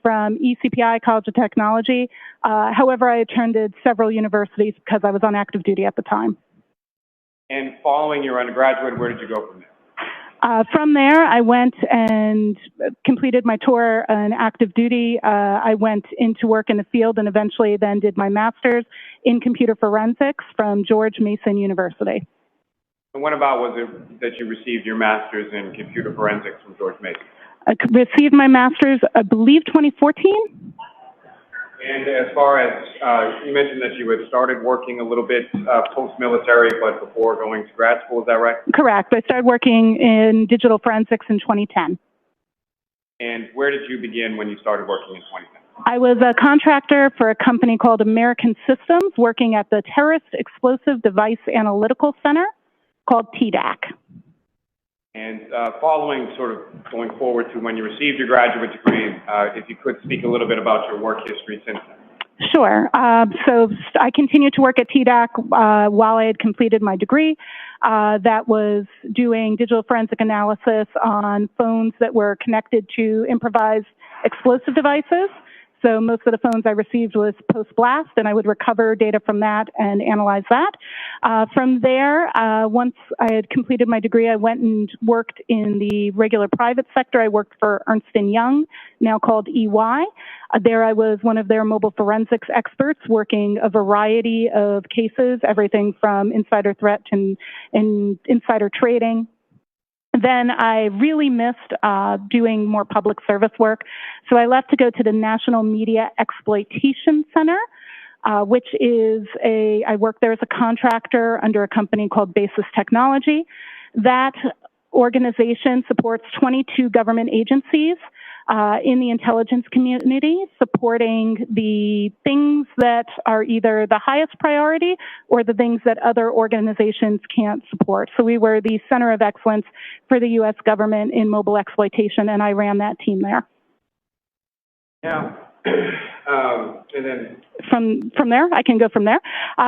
from ECPI, College of Technology. However, I attended several universities because I was on active duty at the time. And following your undergraduate, where did you go from there? From there, I went and completed my tour on active duty. I went into work in the field and eventually then did my master's in computer forensics from George Mason University. And when about was it that you received your master's in computer forensics from George Mason? I received my master's, I believe, 2014. And as far as, you mentioned that you had started working a little bit post-military, but before going to grad school, is that right? Correct. I started working in digital forensics in 2010. And where did you begin when you started working in 2010? I was a contractor for a company called American Systems, working at the Terrorist Explosive Device Analytical Center, called TDAC. And following sort of going forward to when you received your graduate degree, if you could speak a little bit about your work history since then. Sure. So I continued to work at TDAC while I had completed my degree. That was doing digital forensic analysis on phones that were connected to improvised explosive devices. So most of the phones I received was post-blast, and I would recover data from that and analyze that. From there, once I had completed my degree, I went and worked in the regular private sector. I worked for Ernst & Young, now called EY. There I was one of their mobile forensics experts working a variety of cases, everything from insider threat and insider trading. Then I really missed doing more public service work. So I left to go to the National Media Exploitation Center, which is I worked there as a contractor under a company called Basis Technology. That organization supports 22 government agencies in the intelligence community, supporting the things that are either the highest priority or the things that other organizations can't support. So we were the center of excellence for the U.S. government in mobile exploitation, and I ran that team there. Yeah. And then from there, I can go from there.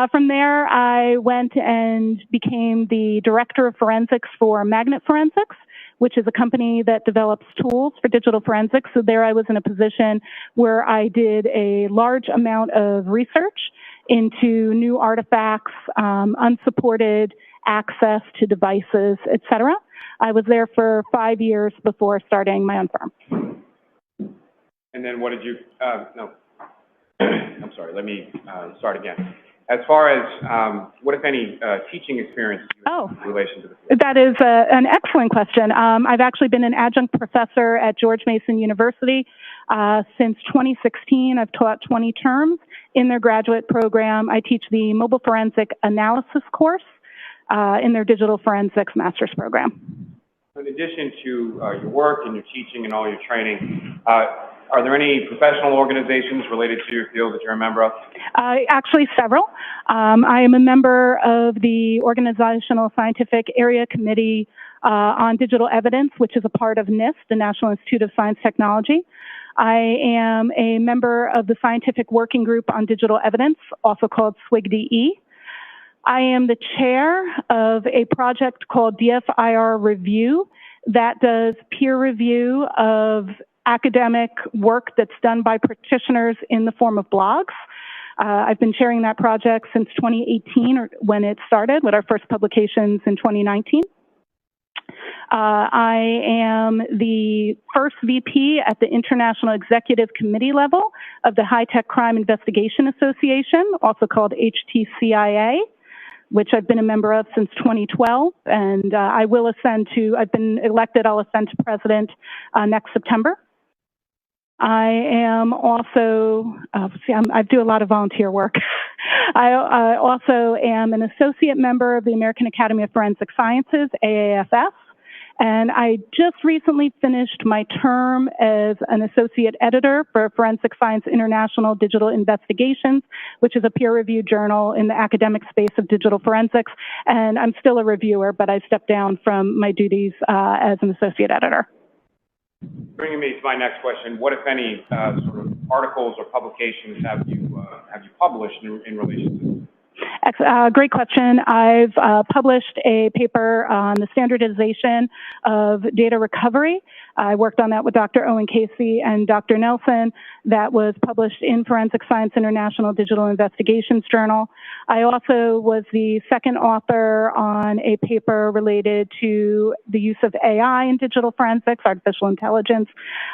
From there, I went and became the director of forensics for Magnet Forensics, which is a company that develops tools for digital forensics. So there I was in a position where I did a large amount of research into new artifacts, unsupported access to devices, et cetera. I was there for 5 years before starting my own firm. And then what did you, no, I'm sorry, let me start again. As far as what, if any, teaching experience do you have in relation to the field? That is an excellent question. I've actually been an adjunct professor at George Mason University since 2016. I've taught 20 terms in their graduate program. I teach the mobile forensic analysis course in their digital forensics master's program. In addition to your work and your teaching and all your training, are there any professional organizations related to your field that you're a member of? Actually, several. I am a member of the Organizational Scientific Area Committee on Digital Evidence, which is a part of NIST, the National Institute of Science Technology. I am a member of the Scientific Working Group on Digital Evidence, also called SWIG-DE. I am the chair of a project called DFIR Review that does peer review of academic work that's done by practitioners in the form of blogs. I've been chairing that project since 2018, or when it started, with our first publications in 2019. I am the first VP at the International Executive Committee level of the High Tech Crime Investigation Association, also called HTCIA, which I've been a member of since 2012, and I've been elected, I'll ascend to president next September. I am also, I do a lot of volunteer work. I also am an associate member of the American Academy of Forensic Sciences, AAFS, and I just recently finished my term as an associate editor for Forensic Science International Digital Investigations, which is a peer-reviewed journal in the academic space of digital forensics, and I'm still a reviewer, but I stepped down from my duties as an associate editor. Bringing me to my next question, what, if any, sort of articles or publications have you published in relation to this? Great question. I've published a paper on the standardization of data recovery I worked on that with Dr. Owen Casey and Dr. Nelson. That was published in Forensic Science International Digital Investigations Journal. I also was the second author on a paper related to the use of AI in digital forensics, artificial intelligence,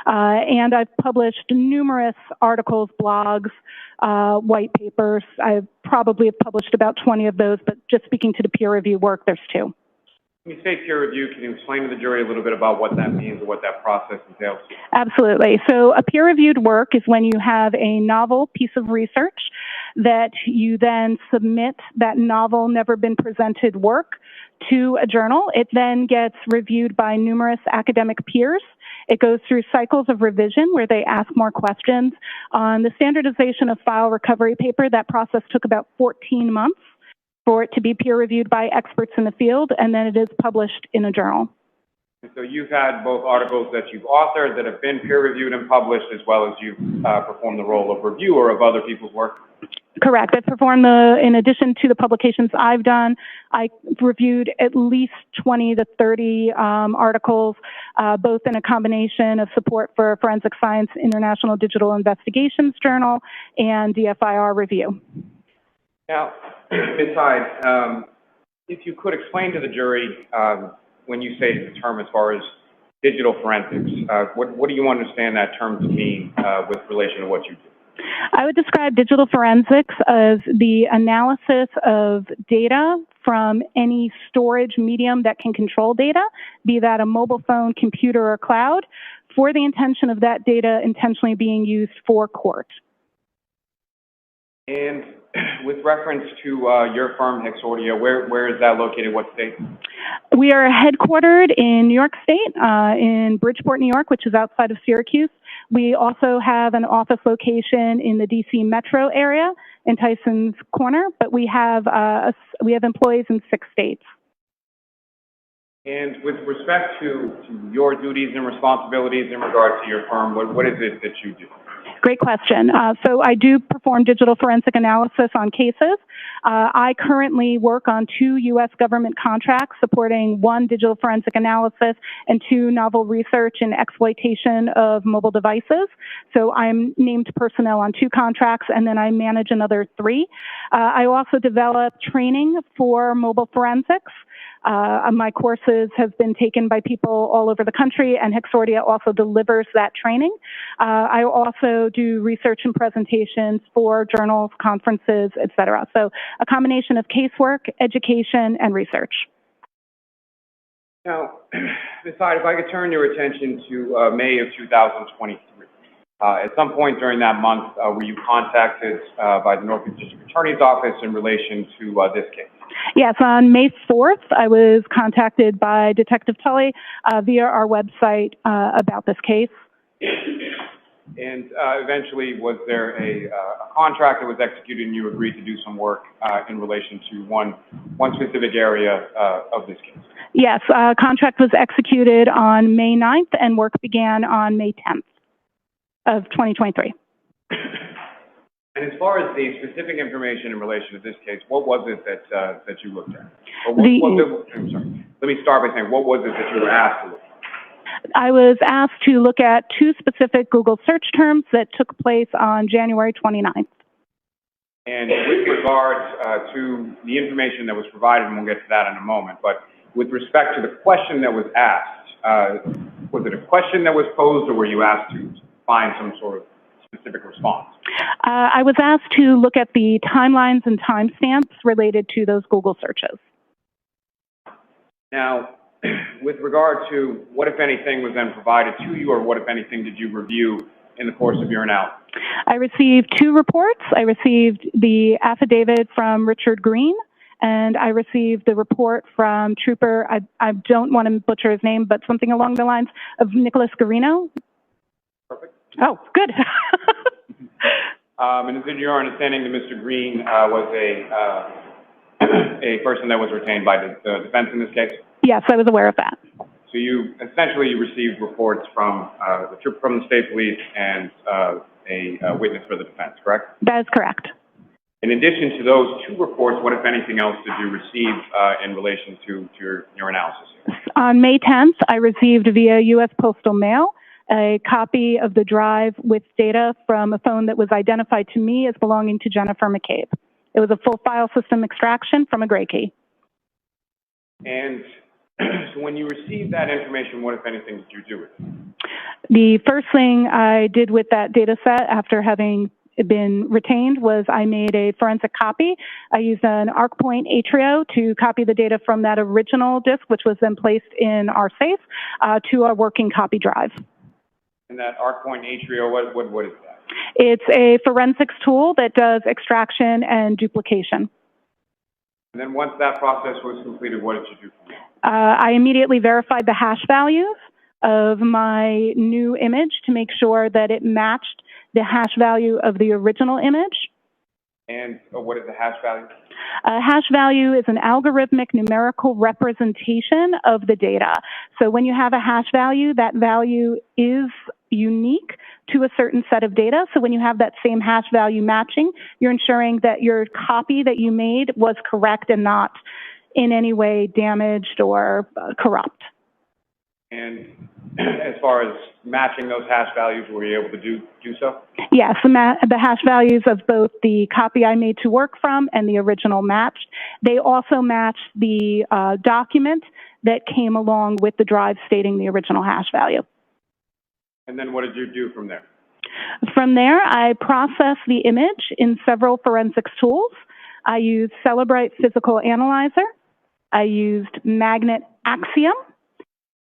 and I've published numerous articles, blogs, white papers. I probably have published about 20 of those, but just speaking to the peer review work, there's 2. When you say peer review, can you explain to the jury a little bit about what that means or what that process entails? Absolutely. So a peer-reviewed work is when you have a novel piece of research that you then submit that novel, never been presented work to a journal. It then gets reviewed by numerous academic peers. It goes through cycles of revision where they ask more questions. On the standardization of file recovery paper, that process took about 14 months for it to be peer-reviewed by experts in the field, and then it is published in a journal. And so you've had both articles that you've authored that have been peer-reviewed and published, as well as you've performed the role of reviewer of other people's work? Correct. I've performed in addition to the publications I've done, I reviewed at least 20 to 30 articles, both in a combination of support for Forensic Science International Digital Investigations Journal and DFIR review. Now, Ms. Hyde, if you could explain to the jury, when you say the term as far as digital forensics, what do you understand that term to mean with relation to what you do? I would describe digital forensics as the analysis of data from any storage medium that can control data, be that a mobile phone, computer, or cloud, for the intention of that data intentionally being used for court. And with reference to your firm, Hyde, where is that located? What state? We are headquartered in New York State, in Bridgeport, New York, which is outside of Syracuse. We also have an office location in the D.C. metro area in Tyson's Corner, but we have employees in 6 states. And with respect to your duties and responsibilities in regard to your firm, what is it that you do? Great question. So I do perform digital forensic analysis on cases. I currently work on 2 U.S. government contracts supporting 1 digital forensic analysis and 2 novel research and exploitation of mobile devices. So I'm named personnel on 2 contracts, and then I manage another 3. I also develop training for mobile forensics. My courses have been taken by people all over the country, and Hyde also delivers that training. I also do research and presentations for journals, conferences, et cetera. So a combination of casework, education, and research. Now, Ms. Hyde, if I could turn your attention to May of 2023. At some point during that month, were you contacted by the Norfolk District Attorney's Office in relation to this case? Yes, on May 4th, I was contacted by Detective Tully via our website about this case. And eventually, was there a contract that was executed and you agreed to do some work in relation to one specific area of this case? Yes, a contract was executed on May 9th and work began on May 10th of 2023. And as far as the specific information in relation to this case, what was it that you looked at? I'm sorry. Let me start by saying, what was it that you were asked to look at? I was asked to look at 2 specific Google search terms that took place on January 29th. And with regard to the information that was provided, and we'll get to that in a moment, but with respect to the question that was asked, was it a question that was posed, or were you asked to find some sort of specific response? I was asked to look at the timelines and timestamps related to those Google searches. Now, with regard to what, if anything, was then provided to you, or what, if anything, did you review in the course of your analysis? I received 2 reports. I received the affidavit from Richard Green, and I received the report from Trooper, I don't want to butcher his name, but something along the lines of Nicholas Garino. Perfect. Oh, good. And is it your understanding that Mr. Green was a person that was retained by the defense in this case? Yes, I was aware of that. So you essentially received reports from the state police and a witness for the defense, correct? That is correct. In addition to those two reports, what, if anything else, did you receive in relation to your analysis? On May 10th, I received via U.S. Postal Mail a copy of the drive with data from a phone that was identified to me as belonging to Jennifer McCabe. It was a full file system extraction from a gray key. And so when you received that information, what, if anything, did you do with it? The first thing I did with that data set after having been retained was I made a forensic copy. I used an ArcPoint Atrio to copy the data from that original disk, which was then placed in our safe, to our working copy drive. And that ArcPoint Atrio, what is that? It's a forensics tool that does extraction and duplication. And then once that process was completed, what did you do from there? I immediately verified the hash values of my new image to make sure that it matched the hash value of the original image. And what is the hash value? Hash value is an algorithmic numerical representation of the data. So when you have a hash value, that value is unique to a certain set of data. So when you have that same hash value matching, you're ensuring that your copy that you made was correct and not in any way damaged or corrupt. And as far as matching those hash values, were you able to do so? Yes, the hash values of both the copy I made to work from and the original matched. They also matched the document that came along with the drive stating the original hash value. And then what did you do from there? From there, I processed the image in several forensics tools. I used Celebrite Physical Analyzer. I used Magnet Axiom.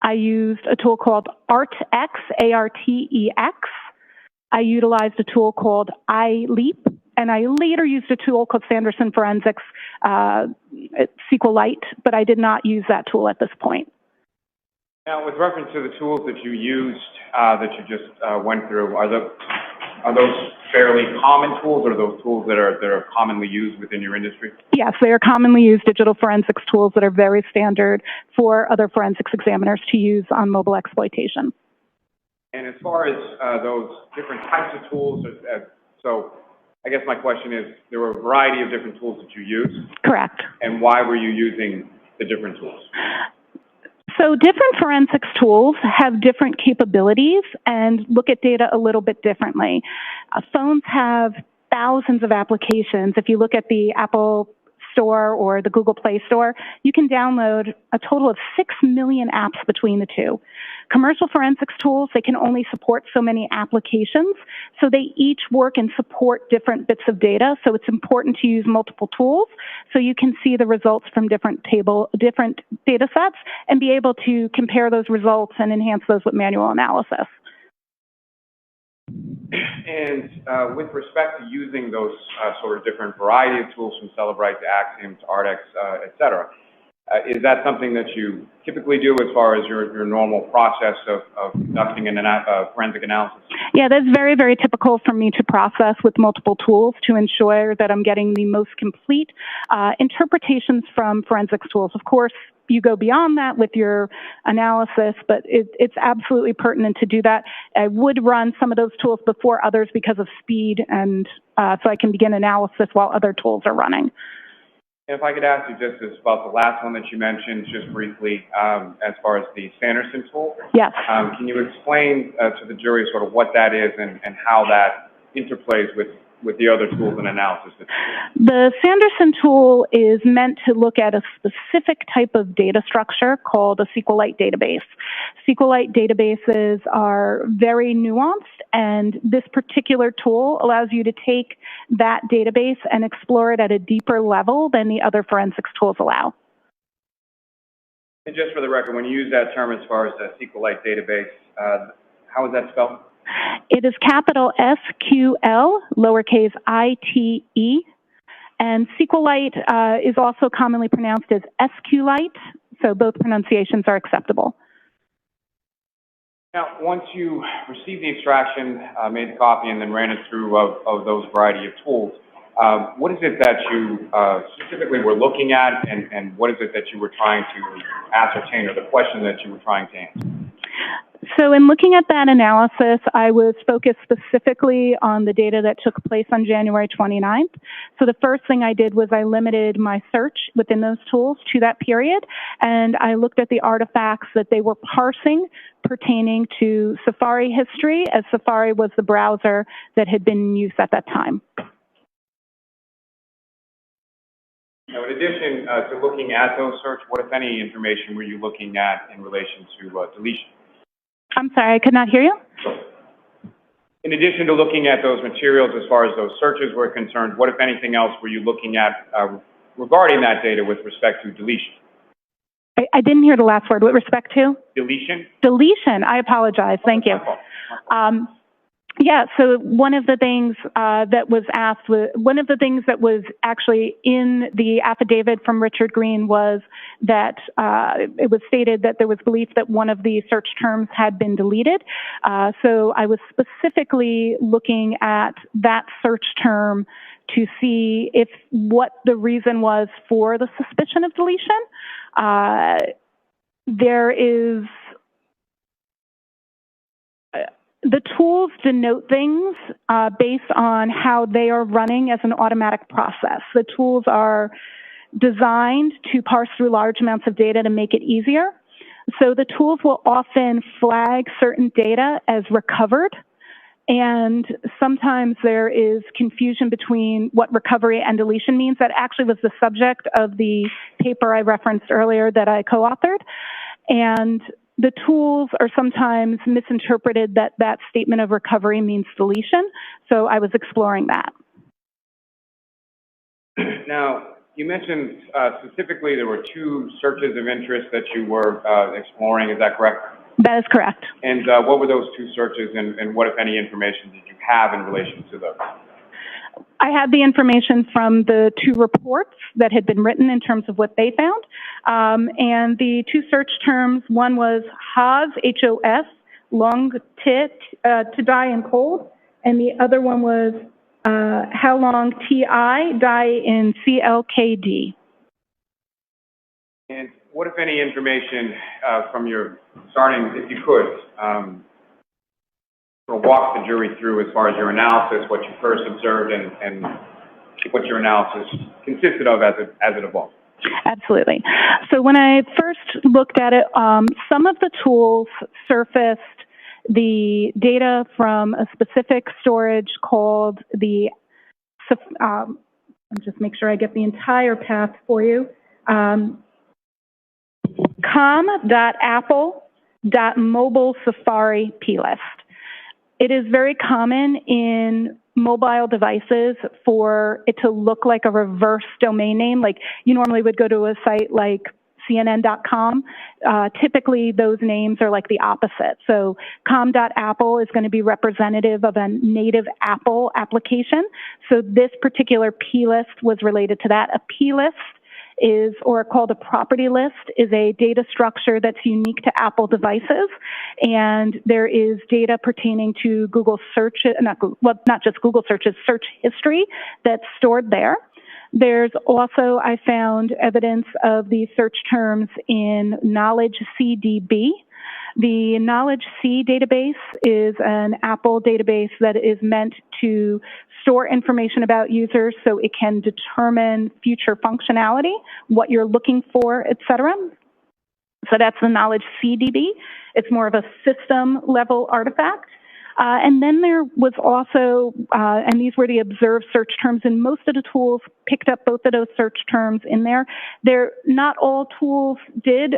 I used a tool called ARTX, A-R-T-E-X. I utilized a tool called iLeap, and I later used a tool called Sanderson Forensics SQLite, but I did not use that tool at this point. Now, with reference to the tools that you used, that you just went through, are those fairly common tools, or are those tools that are commonly used within your industry? Yes, they are commonly used digital forensics tools that are very standard for other forensics examiners to use on mobile exploitation. And as far as those different types of tools, so I guess my question is, there were a variety of different tools that you used? Correct. And why were you using the different tools? So different forensics tools have different capabilities and look at data a little bit differently. Phones have thousands of applications. If you look at the Apple Store or the Google Play Store, you can download a total of 6 million apps between the two. Commercial forensics tools, they can only support so many applications, so they each work and support different bits of data, so it's important to use multiple tools so you can see the results from different data sets and be able to compare those results and enhance those with manual analysis. And with respect to using those sort of different variety of tools from Celebrite to Axiom to ARTX, et cetera, is that something that you typically do as far as your normal process of conducting a forensic analysis? Yeah, that's very, very typical for me to process with multiple tools to ensure that I'm getting the most complete interpretations from forensics tools. Of course, you go beyond that with your analysis, but it's absolutely pertinent to do that. I would run some of those tools before others because of speed, and so I can begin analysis while other tools are running. If I could ask you just about the last one that you mentioned, just briefly, as far as the Sanderson tool. Yes. Can you explain to the jury sort of what that is and how that interplays with the other tools and analysis? The Sanderson tool is meant to look at a specific type of data structure called a SQLite database. SQLite databases are very nuanced, and this particular tool allows you to take that database and explore it at a deeper level than the other forensics tools allow. And just for the record, when you use that term as far as the SQLite database, how is that spelled? It is capital SQL, lowercase I-T-E, and SQLite is also commonly pronounced as SQLite, so both pronunciations are acceptable. Now, once you received the extraction, made the copy, and then ran it through of those variety of tools, what is it that you specifically were looking at, and what is it that you were trying to ascertain, or the question that you were trying to answer? So in looking at that analysis, I was focused specifically on the data that took place on January 29th. So the first thing I did was I limited my search within those tools to that period, and I looked at the artifacts that they were parsing pertaining to Safari history, as Safari was the browser that had been in use at that time. Now, in addition to looking at those search, what, if any, information were you looking at in relation to deletion? I'm sorry, I could not hear you. In addition to looking at those materials as far as those searches were concerned, what, if anything else, were you looking at regarding that data with respect to deletion? I didn't hear the last word. With respect to? Deletion. Deletion. I apologize. Thank you. Yeah, so one of the things that was asked, one of the things that was actually in the affidavit from Richard Green was that it was stated that there was belief that one of the search terms had been deleted. So I was specifically looking at that search term to see if what the reason was for the suspicion of deletion. There is the tools denote things based on how they are running as an automatic process. The tools are designed to parse through large amounts of data to make it easier. So the tools will often flag certain data as recovered, and sometimes there is confusion between what recovery and deletion means. That actually was the subject of the paper I referenced earlier that I co-authored. And the tools are sometimes misinterpreted that that statement of recovery means deletion, so I was exploring that. Now, you mentioned specifically there were two searches of interest that you were exploring, is that correct? That is correct. And what were those two searches, and what, if any, information did you have in relation to those? I had the information from the two reports that had been written in terms of what they found. And the two search terms, one was HOS, H-O-S, long to die in cold, and the other one was how long T-I, die in C-L-K-D. And what, if any, information from your starting, if you could, walk the jury through as far as your analysis, what you first observed, and what your analysis consisted of as it evolved? Absolutely. So when I first looked at it, some of the tools surfaced the data from a specific storage called the, I'll just make sure I get the entire path for you, com.apple.mobile Safari plist. It is very common in mobile devices for it to look like a reverse domain name. Like you normally would go to a site like CNN.com. Typically, those names are like the opposite. So com.apple is going to be representative of a native Apple application. So this particular plist was related to that. A plist is, or called a property list, is a data structure that's unique to Apple devices. And there is data pertaining to Google search, not just Google searches, search history that's stored there. There's also, I found evidence of the search terms in Knowledge CDB. The Knowledge C database is an Apple database that is meant to store information about users so it can determine future functionality, what you're looking for, et cetera. So that's the Knowledge CDB. It's more of a system level artifact. And then there was also, and these were the observed search terms, and most of the tools picked up both of those search terms in there. Not all tools did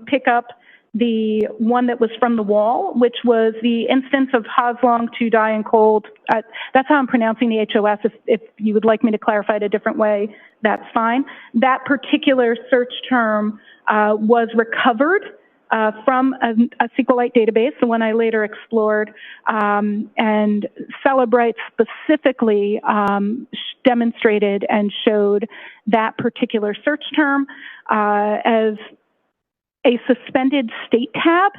pick up the one that was from the wall, which was the instance of Hoslong to die in cold. That's how I'm pronouncing the HOS. If you would like me to clarify it a different way, that's fine. That particular search term was recovered from a SQLite database, the one I later explored, and Celebrite specifically demonstrated and showed that particular search term as a suspended state tab,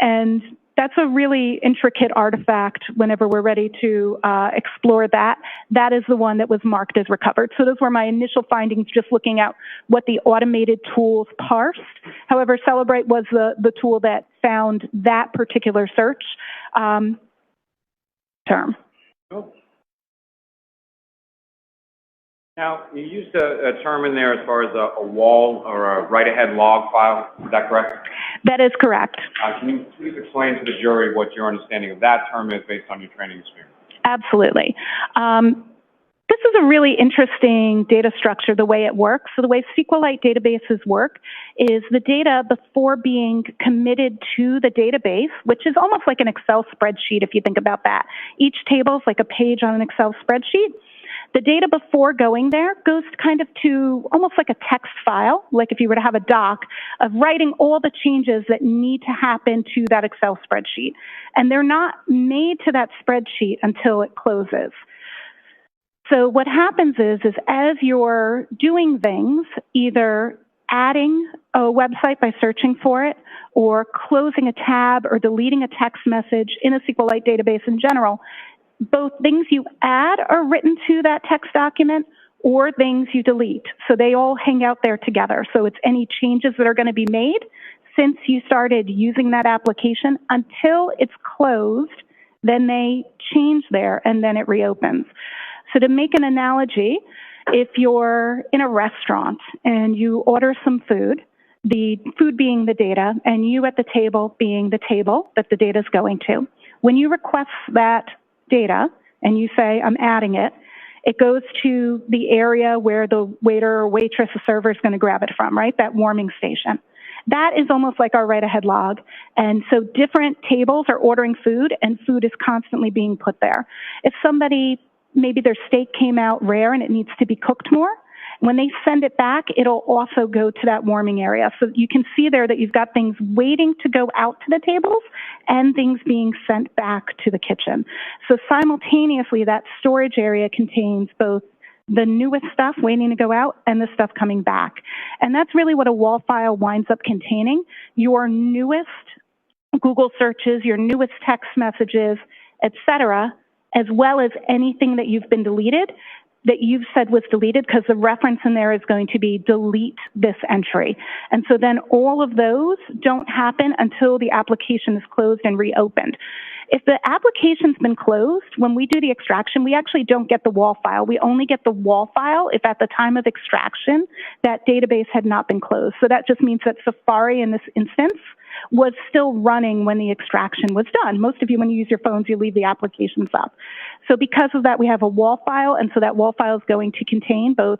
and that's a really intricate artifact whenever we're ready to explore that. That is the one that was marked as recovered. So those were my initial findings, just looking at what the automated tools parsed. However, Celebrate was the tool that found that particular search term. Cool. Now, you used a term in there as far as a wall or a write-ahead log file. Is that correct? That is correct. Can you please explain to the jury what your understanding of that term is based on your training experience? Absolutely. This is a really interesting data structure, the way it works. So the way SQLite databases work is the data, before being committed to the database, which is almost like an Excel spreadsheet if you think about that. Each table is like a page on an Excel spreadsheet. The data before going there goes kind of to almost like a text file, like if you were to have a doc, of writing all the changes that need to happen to that Excel spreadsheet. And they're not made to that spreadsheet until it closes. So what happens is as you're doing things, either adding a website by searching for it, or closing a tab or deleting a text message in a SQLite database in general, both things you add are written to that text document or things you delete. So they all hang out there together. So it's any changes that are going to be made since you started using that application until it's closed, then they change there and then it reopens. So to make an analogy, if you're in a restaurant and you order some food, the food being the data and you at the table being the table that the data is going to, when you request that data and you say, I'm adding it, it goes to the area where the waiter or waitress or server is going to grab it from, right? That warming station. That is almost like our write-ahead log. And so different tables are ordering food and food is constantly being put there. If somebody, maybe their steak came out rare and it needs to be cooked more, when they send it back, it'll also go to that warming area. So you can see there that you've got things waiting to go out to the tables and things being sent back to the kitchen. So simultaneously, that storage area contains both the newest stuff waiting to go out and the stuff coming back. And that's really what a wall file winds up containing: your newest Google searches, your newest text messages, et cetera, as well as anything that you've been deleted, that you've said was deleted, because the reference in there is going to be delete this entry. And so then all of those don't happen until the application is closed and reopened. If the application's been closed, when we do the extraction, we actually don't get the wall file. We only get the wall file if at the time of extraction that database had not been closed. So that just means that Safari in this instance was still running when the extraction was done. Most of you, when you use your phones, you leave the applications up. So because of that, we have a wall file, and so that wall file is going to contain both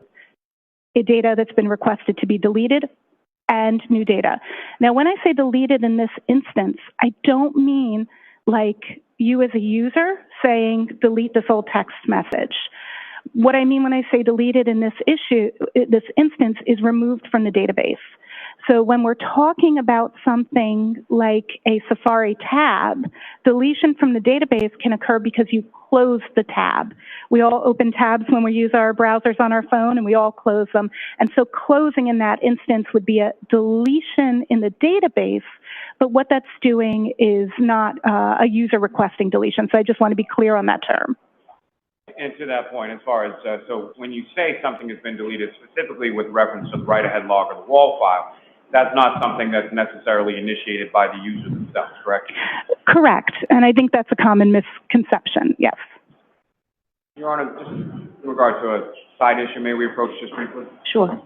a data that's been requested to be deleted and new data. Now, when I say deleted in this instance, I don't mean like you as a user saying delete this old text message. What I mean when I say deleted in this instance is removed from the database. So when we're talking about something like a Safari tab, deletion from the database can occur because you close the tab. We all open tabs when we use our browsers on our phone, and we all close them. And so closing in that instance would be a deletion in the database, but what that's doing is not a user requesting deletion. So I just want to be clear on that term. And to that point, as far as, so when you say something has been deleted, specifically with reference to the write-ahead log or the wall file, that's not something that's necessarily initiated by the user themselves, correct? Correct. And I think that's a common misconception, yes. Your Honor, just in regard to a side issue, may we approach just briefly? Sure.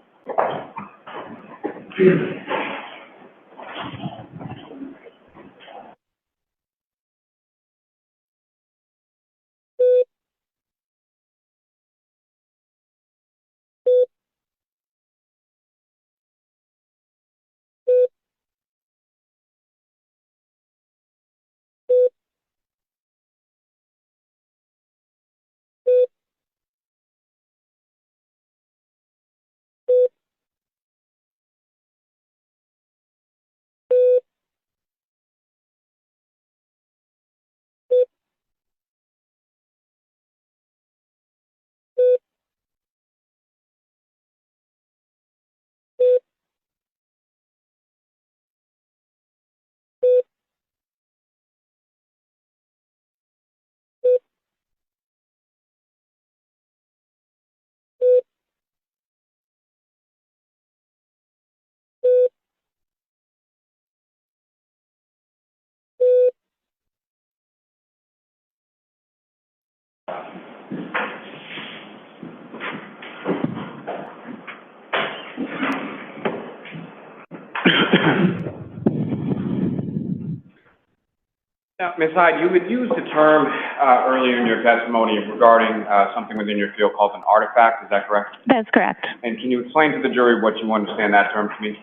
Now, Ms. Hyde, you had used the term earlier in your testimony regarding something within your field called an artifact. Is that correct? That's correct. And can you explain to the jury what you understand that term to mean?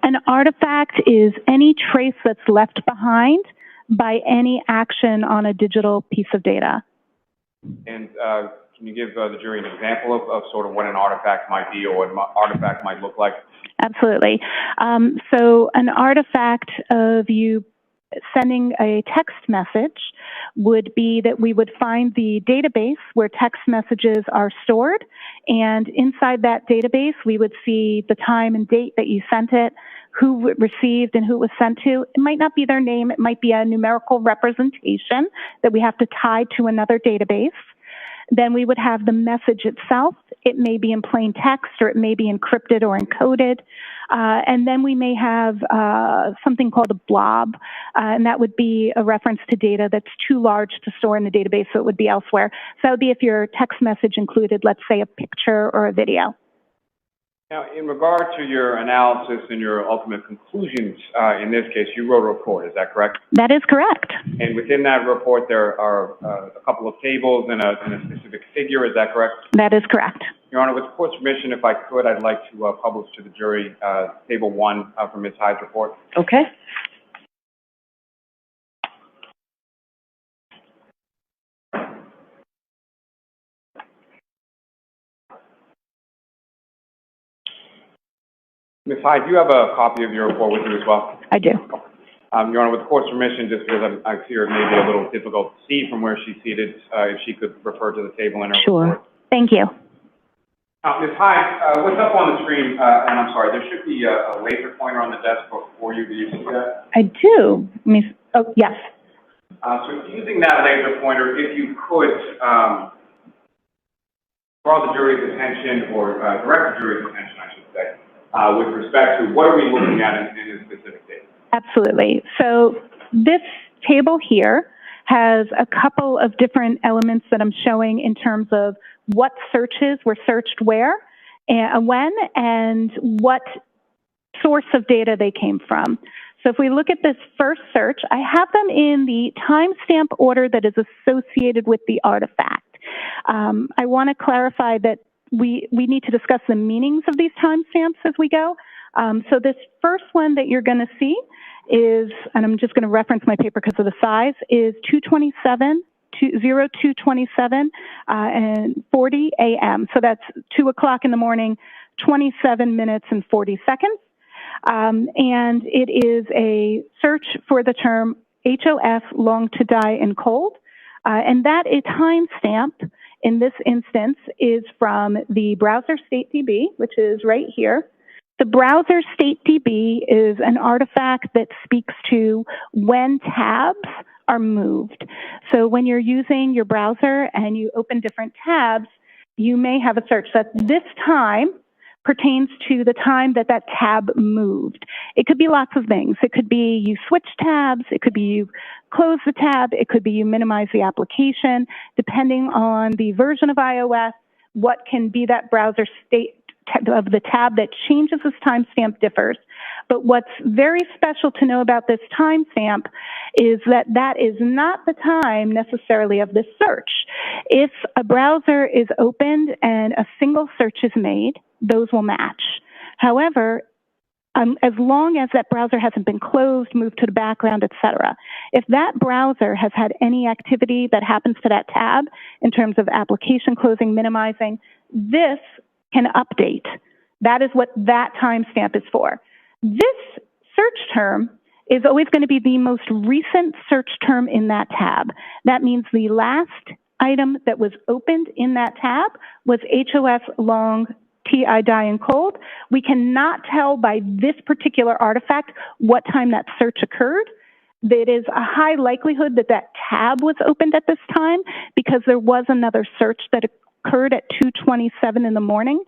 An artifact is any trace that's left behind by any action on a digital piece of data. And can you give the jury an example of sort of what an artifact might be or what an artifact might look like? Absolutely. So an artifact of you sending a text message would be that we would find the database where text messages are stored, and inside that database we would see the time and date that you sent it, who it received and who it was sent to. It might not be their name, it might be a numerical representation that we have to tie to another database. Then we would have the message itself. It may be in plain text or it may be encrypted or encoded. And then we may have something called a blob, and that would be a reference to data that's too large to store in the database, so it would be elsewhere. So that would be if your text message included, let's say, a picture or a video. Now, in regard to your analysis and your ultimate conclusions, in this case, you wrote a report, is that correct? That is correct. And within that report, there are a couple of tables and a specific figure, is that correct? That is correct. Your Honor, with the court's permission, if I could, I'd like to publish to the jury Table 1 from Ms. Hyde's report. Okay. Ms. Hyde, do you have a copy of your report with you as well? I do. Your Honor, with the court's permission, just because I fear it may be a little difficult to see from where she's seated, if she could refer to the table in her report. Thank you. Ms. Hyde, what's up on the screen, and I'm sorry, there should be a laser pointer on the desk before you. Do you see that? I do. Oh, yes. So using that laser pointer, if you could draw the jury's attention, or direct the jury's attention, I should say, with respect to what are we looking at in a specific case? Absolutely. So this table here has a couple of different elements that I'm showing in terms of what searches were searched where, and when, and what source of data they came from. So if we look at this first search, I have them in the timestamp order that is associated with the artifact. I want to clarify that we need to discuss the meanings of these timestamps as we go. So this first one that you're going to see is, and I'm just going to reference my paper because of the size, is 0227 and 40 a.m. So that's 2 o'clock in the morning, 27 minutes and 40 seconds. And it is a search for the term HOF, long to die in cold. And that timestamp in this instance is from the browser state DB, which is right here. The browser state DB is an artifact that speaks to when tabs are moved. So when you're using your browser and you open different tabs, you may have a search that this time pertains to the time that that tab moved. It could be lots of things. It could be you switch tabs. It could be you close the tab. It could be you minimize the application. Depending on the version of iOS, what can be that browser state of the tab that changes this timestamp differs. But what's very special to know about this timestamp is that that is not the time necessarily of this search. If a browser is opened and a single search is made, those will match. However, as long as that browser hasn't been closed, moved to the background, etc., if that browser has had any activity that happens to that tab in terms of application closing, minimizing, this can update. That is what that timestamp is for. This search term is always going to be the most recent search term in that tab. That means the last item that was opened in that tab was HOF long TI die and cold. We cannot tell by this particular artifact what time that search occurred. It is a high likelihood that that tab was opened at this time because there was another search that occurred at 2:27 in the morning.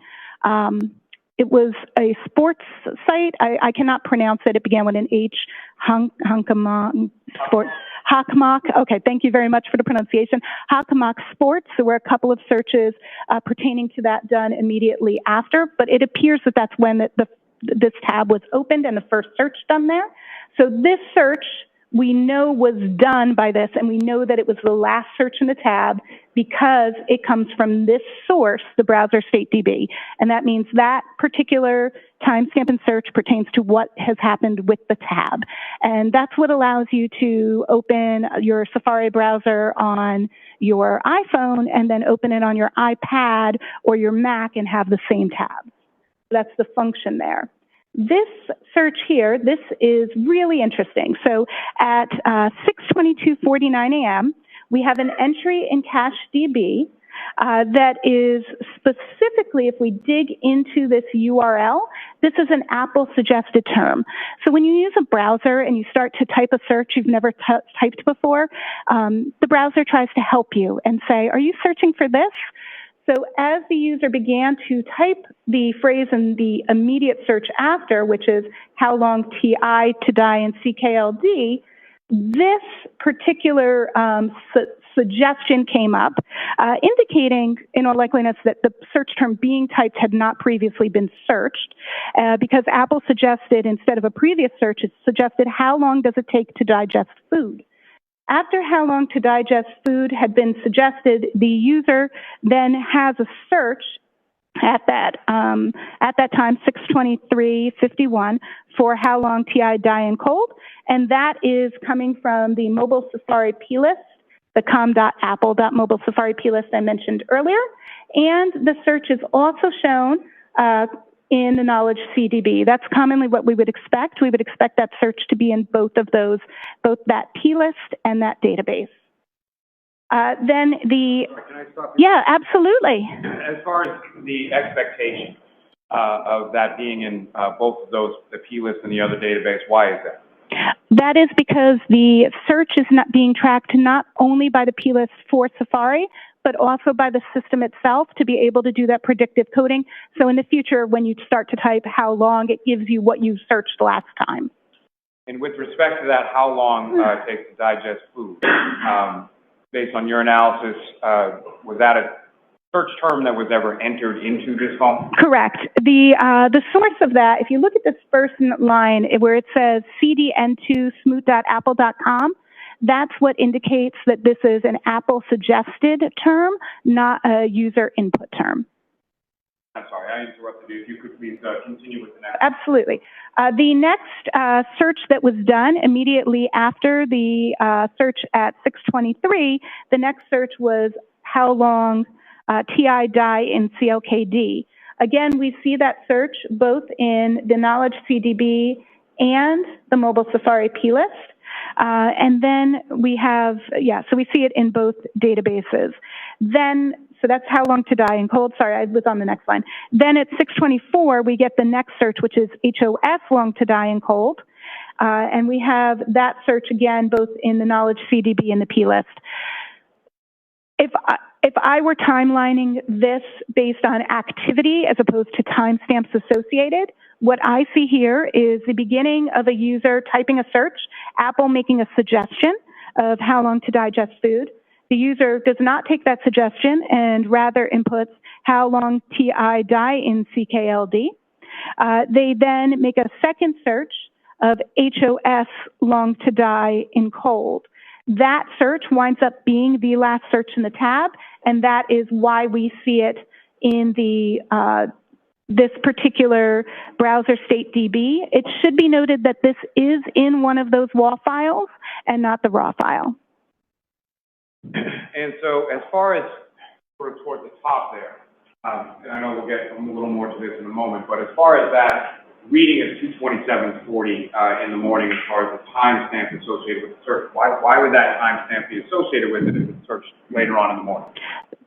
It was a sports site. I cannot pronounce it. It began with an H. Hockomock Sports. Hockomock. Okay, thank you very much for the pronunciation. Hockomock Sports. There were a couple of searches pertaining to that done immediately after, but it appears that that's when this tab was opened and the first search done there. So this search we know was done by this, and we know that it was the last search in the tab because it comes from this source, the browser state DB. And that means that particular timestamp and search pertains to what has happened with the tab. And that's what allows you to open your Safari browser on your iPhone and then open it on your iPad or your Mac and have the same tab. That's the function there. This search here, this is really interesting. So at 6:22:49 a.m., we have an entry in CacheDB that is specifically, if we dig into this URL, this is an Apple suggested term. So when you use a browser and you start to type a search you've never typed before, the browser tries to help you and say, are you searching for this? So as the user began to type the phrase in the immediate search after, which is how long TI to die in CKLD, this particular suggestion came up, indicating in all likeliness that the search term being typed had not previously been searched, because Apple suggested, instead of a previous search, it suggested how long does it take to digest food. After how long to digest food had been suggested, the user then has a search at that time, 6:23:51, for how long TI die in cold, and that is coming from the mobile Safari plist, the com.apple.mobile Safari plist I mentioned earlier, and the search is also shown in the knowledge CDB. That's commonly what we would expect. We would expect that search to be in both of those, both that plist and that database. Then the... Can I stop you? Yeah, absolutely. As far as the expectation of that being in both of those, the plist and the other database, why is that? That is because the search is not being tracked not only by the plist for Safari, but also by the system itself to be able to do that predictive coding. So in the future, when you start to type how long, it gives you what you searched last time. And with respect to that, how long it takes to digest food, based on your analysis, was that a search term that was ever entered into this phone? Correct. The source of that, if you look at this first line where it says cdn2smoot.apple.com, that's what indicates that this is an Apple suggested term, not a user input term. I'm sorry, I interrupted you. If you could please continue with the next. Absolutely. The next search that was done immediately after the search at 6:23, the next search was how long TI die in CLKD. Again, we see that search both in the Knowledge CDB and the mobile Safari plist. And then we have, so we see it in both databases. Then, so that's how long to die in cold. Sorry, I was on the next line. Then at 6:24, we get the next search, which is HOS long to die in cold. And we have that search again, both in the Knowledge CDB and the plist. If I were timelining this based on activity as opposed to timestamps associated, what I see here is the beginning of a user typing a search, Apple making a suggestion of how long to digest food. The user does not take that suggestion and rather inputs how long TI die in CKLD. They then make a second search of HOS long to die in cold. That search winds up being the last search in the tab, and that is why we see it in the this particular browser state DB. It should be noted that this is in one of those WAL files and not the raw file. And so as far as sort of towards the top there, and I know we'll get a little more to this in a moment, but as far as that reading is 2:27:40 in the morning as far as the timestamp associated with the search, why would that timestamp be associated with it if it's searched later on in the morning?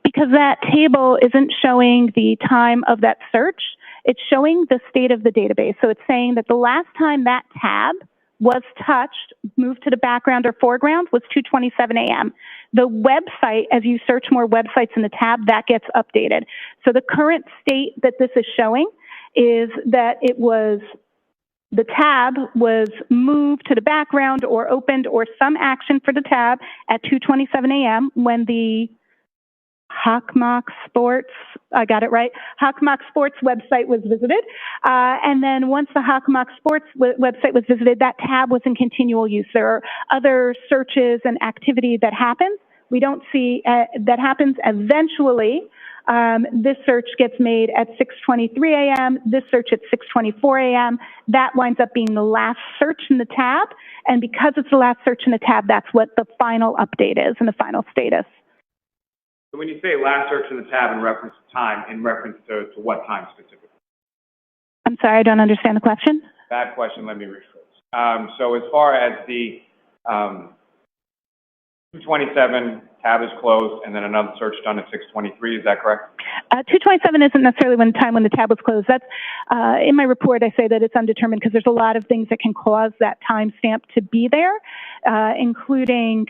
Because that table isn't showing the time of that search. It's showing the state of the database. So it's saying that the last time that tab was touched, moved to the background or foreground, was 2:27 a.m. The website, as you search more websites in the tab, that gets updated. So the current state that this is showing is that it was, the tab was moved to the background or opened or some action for the tab at 2:27 a.m. when the Hawkmock Sports, I got it right, Hawkmock Sports website was visited. And then once the Hawkmock Sports website was visited, that tab was in continual use. There are other searches and activity that happens. We don't see, that happens eventually. This search gets made at 6:23 a.m., this search at 6:24 a.m. That winds up being the last search in the tab. And because it's the last search in the tab, that's what the final update is and the final status. So when you say last search in the tab in reference to time, in reference to what time specifically? I'm sorry, I don't understand the question. Bad question, let me rephrase. So as far as the 227 tab is closed and then another search done at 6:23, is that correct? 227 isn't necessarily when the tab was closed. That's, in my report, I say that it's undetermined because there's a lot of things that can cause that timestamp to be there, including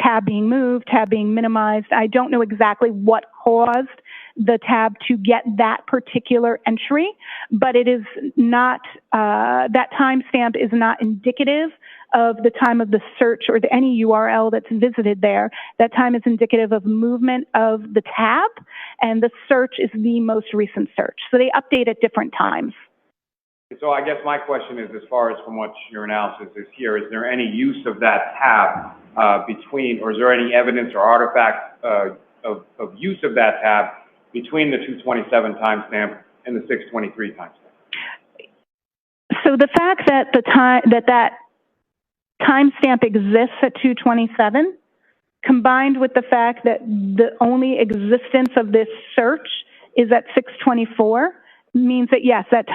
tab being moved, tab being minimized. I don't know exactly what caused the tab to get that particular entry, but it is not, that timestamp is not indicative of the time of the search or any URL that's visited there. That time is indicative of movement of the tab, and the search is the most recent search. So they update at different times. So I guess my question is, as far as from what your analysis is here, is there any use of that tab between, or is there any evidence or artifact of use of that tab between the 227 timestamp and the 6:23 timestamp? So the fact that that timestamp exists at 227, combined with the fact that the only existence of this search is at 6:24, means that yes, that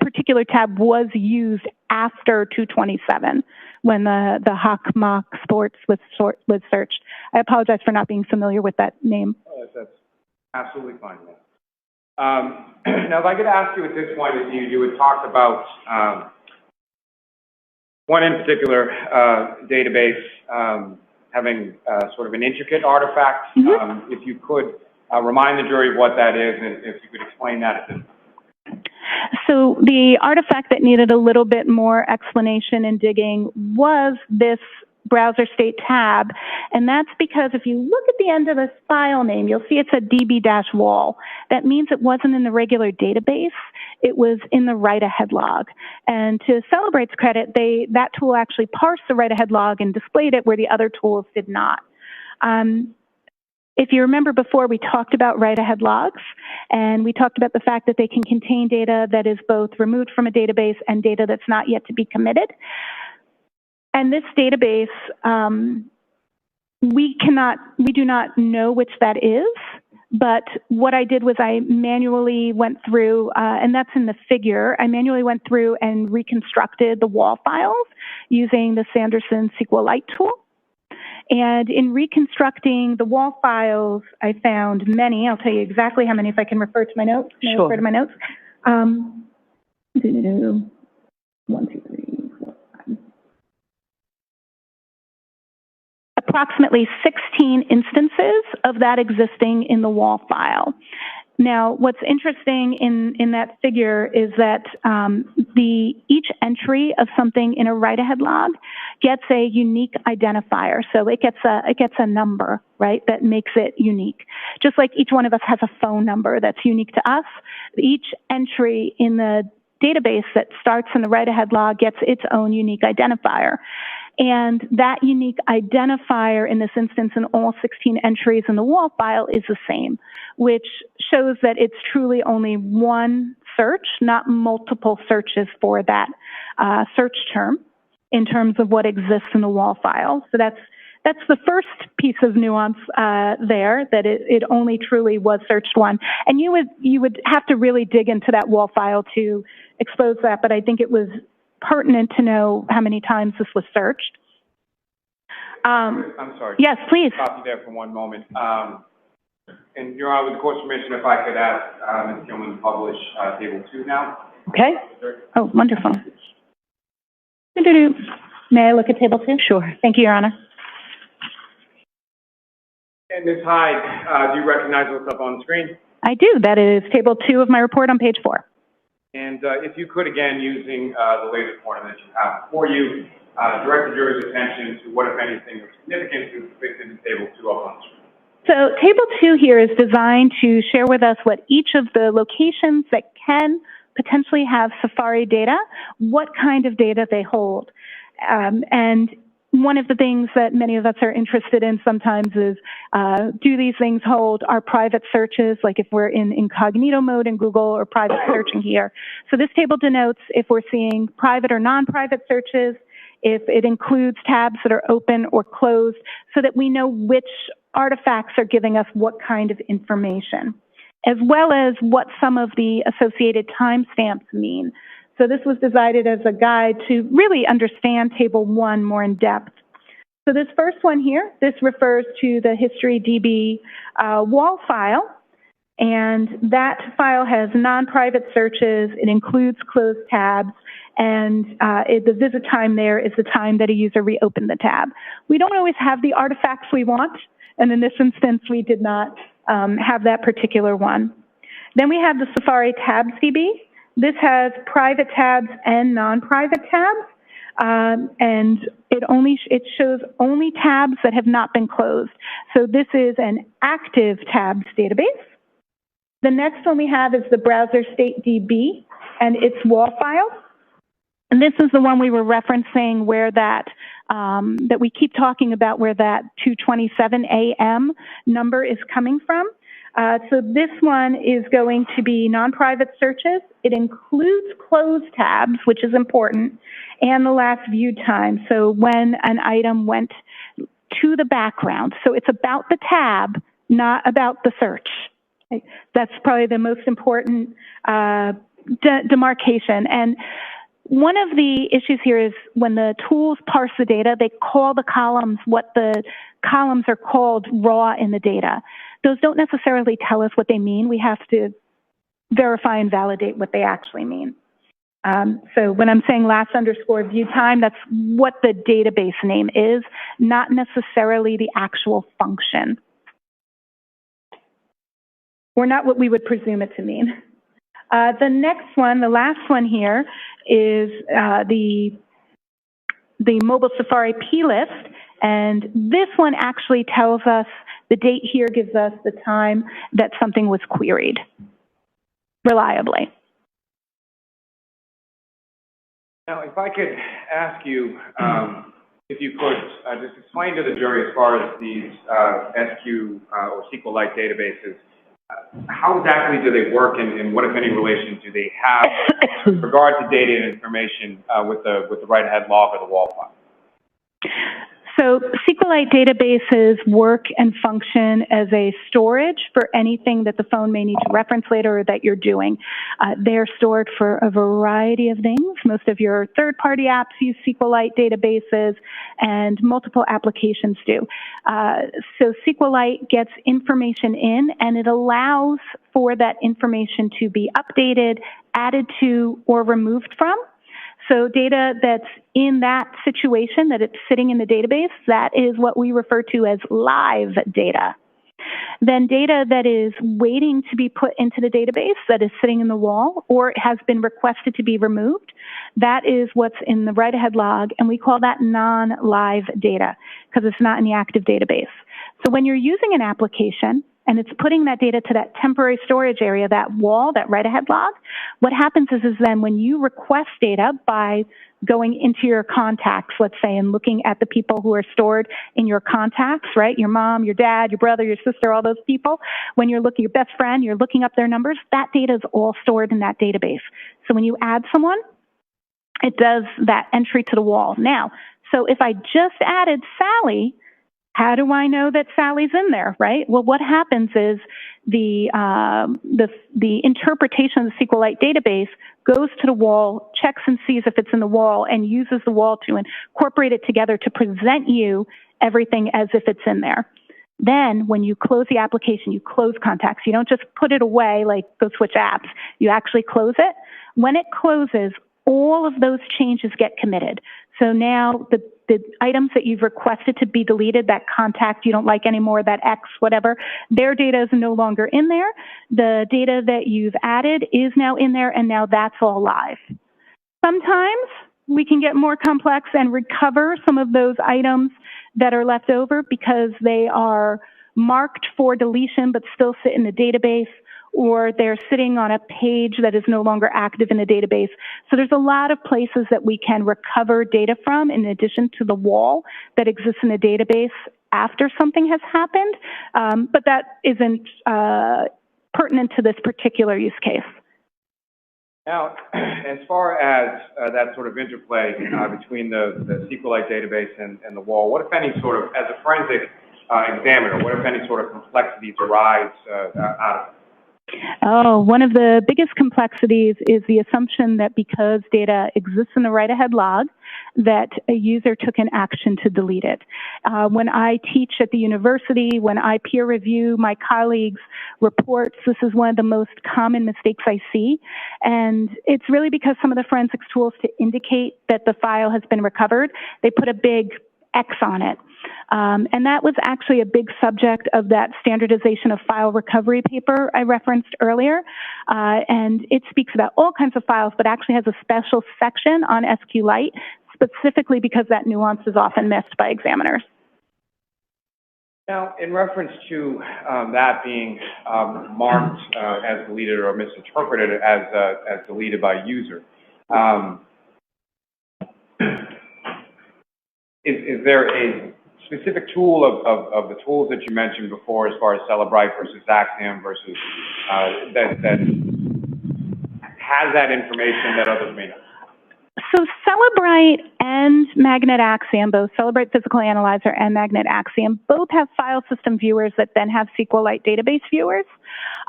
particular tab was used after 227 when the Hawkmock Sports was searched. I apologize for not being familiar with that name. Oh, that's absolutely fine. Now, if I could ask you at this point, as you had talked about one in particular database having sort of an intricate artifact. Mm-hmm. If you could remind the jury of what that is, and if you could explain that at this point. So the artifact that needed a little bit more explanation and digging was this browser state tab, and that's because if you look at the end of this file name, you'll see it's a db-wall. That means it wasn't in the regular database, it was in the write-ahead log. And to Celebrate's credit, that tool actually parsed the write-ahead log and displayed it where the other tools did not. If you remember before, we talked about write-ahead logs, and we talked about the fact that they can contain data that is both removed from a database and data that's not yet to be committed. And this database, we do not know which that is, but what I did was I manually went through, and that's in the figure, I manually went through and reconstructed the wall files using the Sanderson SQLite tool. And in reconstructing the wall files, I found many. I'll tell you exactly how many if I can refer to my notes. Can I refer to my notes? 1, 2, 3, 4, 5. Approximately 16 instances of that existing in the wall file. Now, what's interesting in that figure is that each entry of something in a write-ahead log gets a unique identifier. So it gets a number, right, that makes it unique. Just like each one of us has a phone number that's unique to us, each entry in the database that starts in the write-ahead log gets its own unique identifier. And that unique identifier in this instance in all 16 entries in the wall file is the same, which shows that it's truly only one search, not multiple searches for that search term in terms of what exists in the wall file. So that's the first piece of nuance there, that it only truly was searched one. And you would have to really dig into that wall file to expose that, but I think it was pertinent to know how many times this was searched. I'm sorry. Yes, please. Stop you there for one moment. And Your Honor, with the court's permission, if I could ask Ms. Gilman to publish Table 2 now. Okay. Oh, wonderful. May I look at Table 2? Sure. Thank you, Your Honor. And Ms. Hyde, do you recognize what's up on the screen? I do. That is Table 2 of my report on page 4. And if you could, again, using the latest form that you have before you, direct the jury's attention to what, if anything, is significant is depicted in Table 2 up on the screen. So table 2 here is designed to share with us what each of the locations that can potentially have Safari data, what kind of data they hold. And one of the things that many of us are interested in sometimes is, do these things hold our private searches, like if we're in incognito mode in Google or private searching here. So this table denotes if we're seeing private or non-private searches, if it includes tabs that are open or closed, so that we know which artifacts are giving us what kind of information, as well as what some of the associated timestamps mean. So this was designed as a guide to really understand Table 1 more in depth. So this first one here, this refers to the history DB wall file. And that file has non-private searches. It includes closed tabs. And the visit time there is the time that a user reopened the tab. We don't always have the artifacts we want. And in this instance, we did not have that particular one. Then we have the Safari Tabs DB. This has private tabs and non-private tabs. And it shows only tabs that have not been closed. So this is an active tabs database. The next one we have is the Browser State DB and its wall file. And this is the one we were referencing where that we keep talking about where that 2:27 a.m. number is coming from. So this one is going to be non-private searches. It includes closed tabs, which is important, and the last view time. So when an item went to the background. So it's about the tab, not about the search. That's probably the most important demarcation. And one of the issues here is when the tools parse the data, they call the columns what the columns are called raw in the data. Those don't necessarily tell us what they mean. We have to verify and validate what they actually mean. So when I'm saying last underscore view time, that's what the database name is, not necessarily the actual function, or not what we would presume it to mean. The next one, the last one here, is the mobile Safari plist, and this one actually tells us, the date here gives us the time that something was queried reliably. Now, if I could ask you, if you could just explain to the jury as far as these SQ or SQLite databases, how exactly do they work, and what, if any, relation do they have with regard to data and information with the write-ahead log or the wall file? So SQLite databases work and function as a storage for anything that the phone may need to reference later or that you're doing. They're stored for a variety of things. Most of your third-party apps use SQLite databases, and multiple applications do. So SQLite gets information in, and it allows for that information to be updated, added to, or removed from. So data that's in that situation, that it's sitting in the database, that is what we refer to as live data. Then data that is waiting to be put into the database, that is sitting in the wall, or has been requested to be removed, that is what's in the write-ahead log, and we call that non-live data because it's not in the active database. So when you're using an application, and it's putting that data to that temporary storage area, that wall, that write-ahead log, what happens is then when you request data by going into your contacts, let's say, and looking at the people who are stored in your contacts, right? Your mom, your dad, your brother, your sister, all those people. When you're looking, your best friend, you're looking up their numbers, that data is all stored in that database. So when you add someone, it does that entry to the wall. Now, so if I just added Sally, how do I know that Sally's in there, right? Well, what happens is the interpretation of the SQLite database goes to the wall, checks and sees if it's in the wall, and uses the wall to incorporate it together to present you everything as if it's in there. Then when you close the application, you close contacts. You don't just put it away like go switch apps. You actually close it. When it closes, all of those changes get committed. So now the items that you've requested to be deleted, that contact you don't like anymore, that X, whatever, their data is no longer in there. The data that you've added is now in there, and now that's all live. Sometimes we can get more complex and recover some of those items that are left over because they are marked for deletion but still sit in the database, or they're sitting on a page that is no longer active in the database. So there's a lot of places that we can recover data from in addition to the wall that exists in the database after something has happened, but that isn't pertinent to this particular use case. Now, as far as that sort of interplay between the SQLite database and the wall, what if any sort of, as a forensic examiner, what if any sort of complexities arise out of it? Oh, one of the biggest complexities is the assumption that because data exists in the write-ahead log, that a user took an action to delete it. When I teach at the university, when I peer review my colleagues' reports, this is one of the most common mistakes I see. And it's really because some of the forensics tools to indicate that the file has been recovered, they put a big X on it. And that was actually a big subject of that standardization of file recovery paper I referenced earlier. And it speaks about all kinds of files, but actually has a special section on SQLite, specifically because that nuance is often missed by examiners. Now, in reference to that being marked as deleted or misinterpreted as deleted by a user, is there a specific tool of the tools that you mentioned before, as far as Celebrite versus Axiom versus that has that information that others may not? So Celebrite and Magnet Axiom, both Celebrite Physical Analyzer and Magnet Axiom, both have file system viewers that then have SQLite database viewers.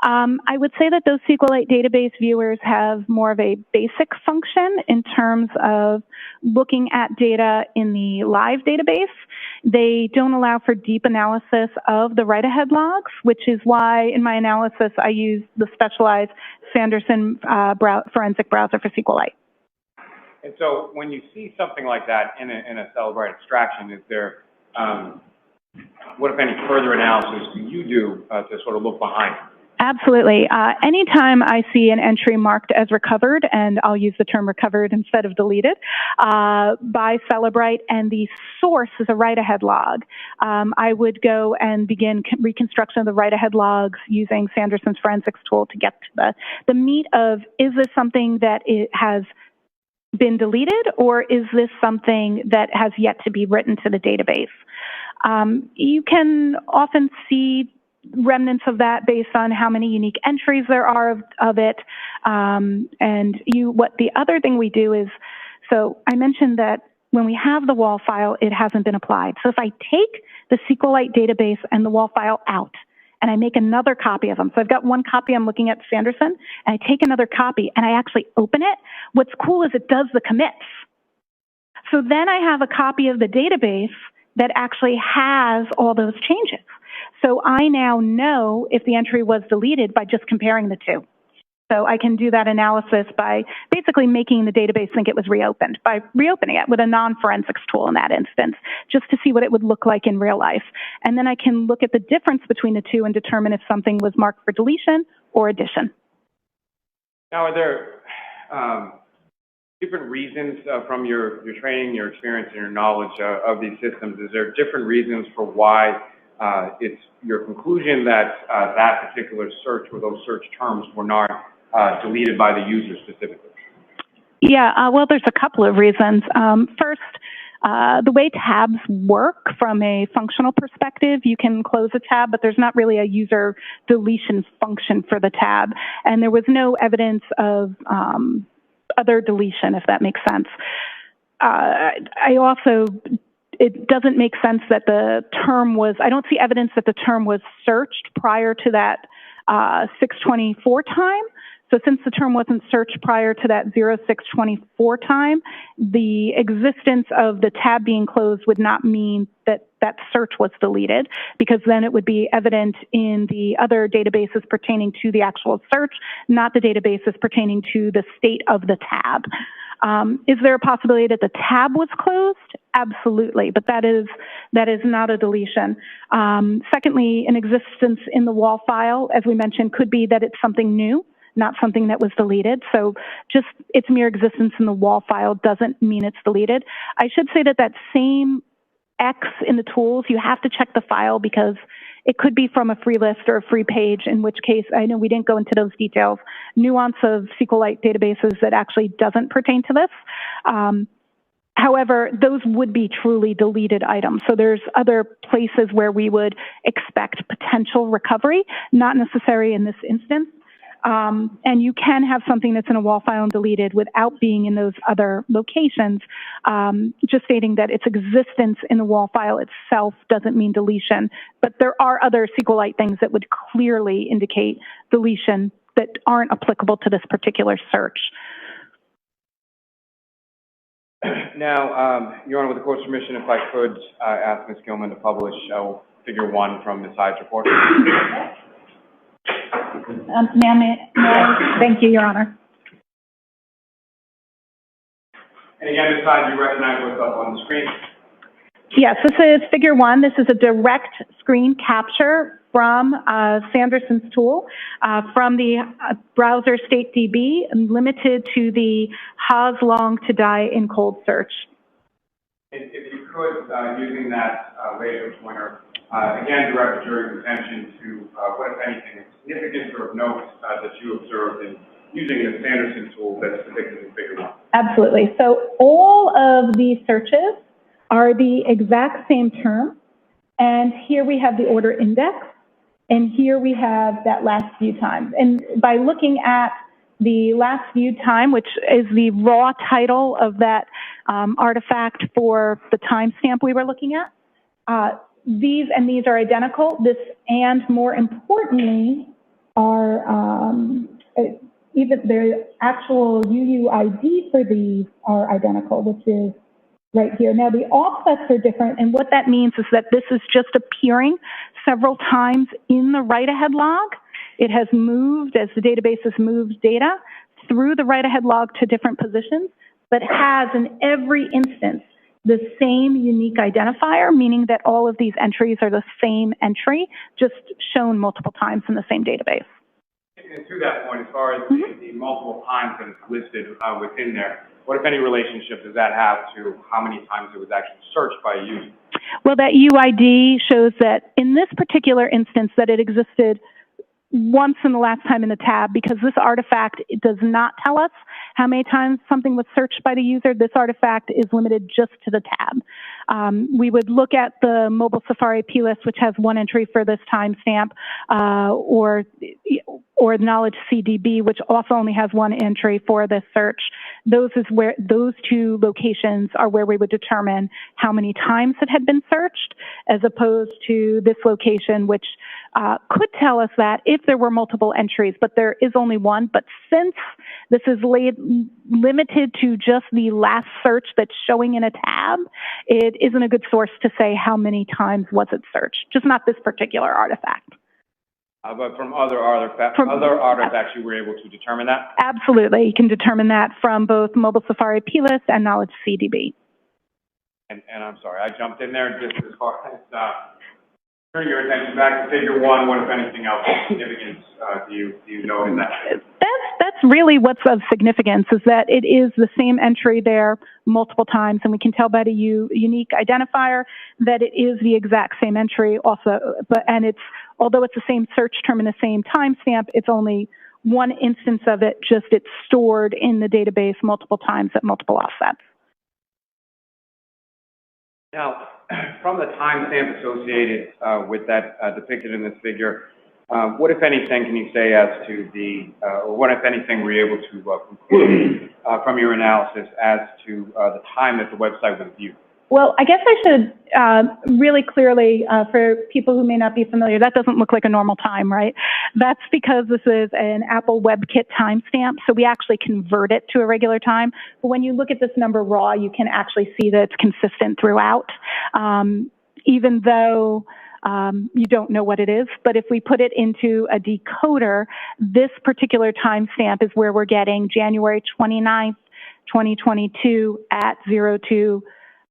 I would say that those SQLite database viewers have more of a basic function in terms of looking at data in the live database. They don't allow for deep analysis of the write-ahead logs, which is why in my analysis I use the specialized Sanderson forensic browser for SQLite. And so when you see something like that in a Celebrite extraction, is there, what if any further analysis do you do to sort of look behind it? Absolutely. Anytime I see an entry marked as recovered, and I'll use the term recovered instead of deleted, by Celebrite, and the source is a write-ahead log, I would go and begin reconstruction of the write-ahead logs using Sanderson's forensics tool to get to the meat of, is this something that it has been deleted, or is this something that has yet to be written to the database? You can often see remnants of that based on how many unique entries there are of it. What the other thing we do is, so I mentioned that when we have the wall file, it hasn't been applied. So if I take the SQLite database and the wall file out, and I make another copy of them. So I've got one copy I'm looking at Sanderson, and I take another copy and I actually open it. What's cool is it does the commits. So then I have a copy of the database that actually has all those changes. So I now know if the entry was deleted by just comparing the two. So I can do that analysis by basically making the database think it was reopened, by reopening it with a non-forensics tool in that instance, just to see what it would look like in real life. And then I can look at the difference between the two and determine if something was marked for deletion or addition. Now, are there different reasons from your training, your experience, and your knowledge of these systems? Is there different reasons for why it's your conclusion that that particular search or those search terms were not deleted by the user specifically? Yeah, well, there's a couple of reasons. First, the way tabs work from a functional perspective, you can close a tab, but there's not really a user deletion function for the tab. And there was no evidence of other deletion, if that makes sense. It doesn't make sense that the term was, I don't see evidence that the term was searched prior to that 624 time. So since the term wasn't searched prior to that 0624 time, the existence of the tab being closed would not mean that that search was deleted, because then it would be evident in the other databases pertaining to the actual search, not the databases pertaining to the state of the tab. Is there a possibility that the tab was closed? Absolutely, but that is not a deletion. Secondly, an existence in the wall file, as we mentioned, could be that it's something new, not something that was deleted. So just its mere existence in the wall file doesn't mean it's deleted. I should say that that same X in the tools, you have to check the file, because It could be from a free list or a free page, in which case, I know we didn't go into those details, nuance of SQLite databases that actually doesn't pertain to this. However, those would be truly deleted items. So there's other places where we would expect potential recovery, not necessary in this instance. And you can have something that's in a WAL file and deleted without being in those other locations. Just stating that its existence in the WAL file itself doesn't mean deletion. But there are other SQLite things that would clearly indicate deletion that aren't applicable to this particular search. Now, Your Honor, with the court's permission, if I could ask Ms. Gilman to publish figure 1 from Ms. Hyde's report. Ma'am, thank you, Your Honor. And again, Ms. Hyde, you recognize what's up on the screen? Yes, this is figure 1. This is a direct screen capture from Sanderson's tool from the browser StateDB, limited to the Haas long to die in cold search. If you could, using that laser pointer, again, direct the jury's attention to what, if anything, is significant or of note that you observed in using the Sanderson tool that's depicted in figure 1. Absolutely. So all of these searches are the exact same term. And here we have the order index. And here we have that last view time. And by looking at the last view time, which is the raw title of that artifact for the timestamp we were looking at, these are identical. This, and more importantly, are even the actual UUID for these are identical, which is right here. Now the offsets are different, and what that means is that this is just appearing several times in the write-ahead log. It has moved as the database has moved data through the write-ahead log to different positions, but has in every instance the same unique identifier, meaning that all of these entries are the same entry, just shown multiple times in the same database. And to that point, as far as the multiple times that it's listed within there, what, if any, relationship does that have to how many times it was actually searched by a user? Well, that UID shows that in this particular instance that it existed once in the last time in the tab, because this artifact does not tell us how many times something was searched by the user. This artifact is limited just to the tab. We would look at the mobile Safari plist, which has one entry for this timestamp, or knowledge CDB, which also only has one entry for this search. Those two locations are where we would determine how many times it had been searched, as opposed to this location, which could tell us that if there were multiple entries, but there is only one. But since this is limited to just the last search that's showing in a tab, it isn't a good source to say how many times was it searched, just not this particular artifact. But from other artifacts, you were able to determine that? Absolutely. You can determine that from both mobile Safari plist and knowledge CDB. And I'm sorry, I jumped in there just as far as turn your attention back to figure 1. What, if anything, else of significance do you know in that? That's really what's of significance, is that it is the same entry there multiple times, and we can tell by the unique identifier that it is the exact same entry also. And although it's the same search term and the same timestamp, it's only one instance of it, just it's stored in the database multiple times at multiple offsets. Now, from the timestamp associated with that depicted in this figure, what, if anything, can you say as to or what, if anything, were you able to conclude from your analysis as to the time that the website was viewed? Well, I guess I should really clearly, for people who may not be familiar, that doesn't look like a normal time, right? That's because this is an Apple WebKit timestamp, so we actually convert it to a regular time. But when you look at this number raw, you can actually see that it's consistent throughout, even though you don't know what it is. But if we put it into a decoder, this particular timestamp is where we're getting January 29th, 2022 at 02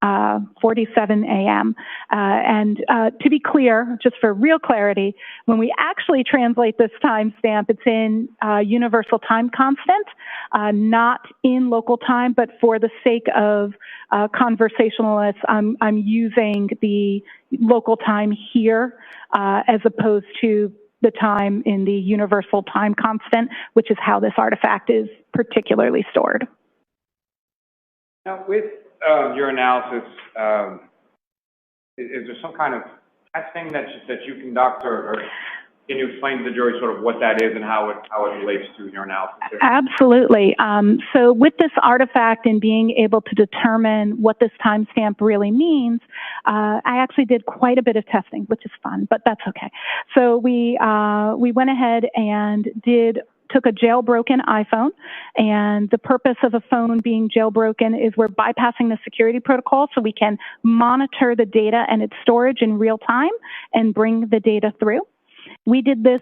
47 a.m. To be clear, just for real clarity, when we actually translate this timestamp, it's in universal time constant, not in local time, but for the sake of conversationalists, I'm using the local time here as opposed to the time in the universal time constant, which is how this artifact is particularly stored. Now, with your analysis, is there some kind of testing that you conduct, or can you explain to the jury sort of what that is and how it relates to your analysis here? Absolutely. So with this artifact and being able to determine what this timestamp really means, I actually did quite a bit of testing, which is fun, but that's okay. So we went ahead and took a jailbroken iPhone, and the purpose of a phone being jailbroken is we're bypassing the security protocol so we can monitor the data and its storage in real time and bring the data through. We did this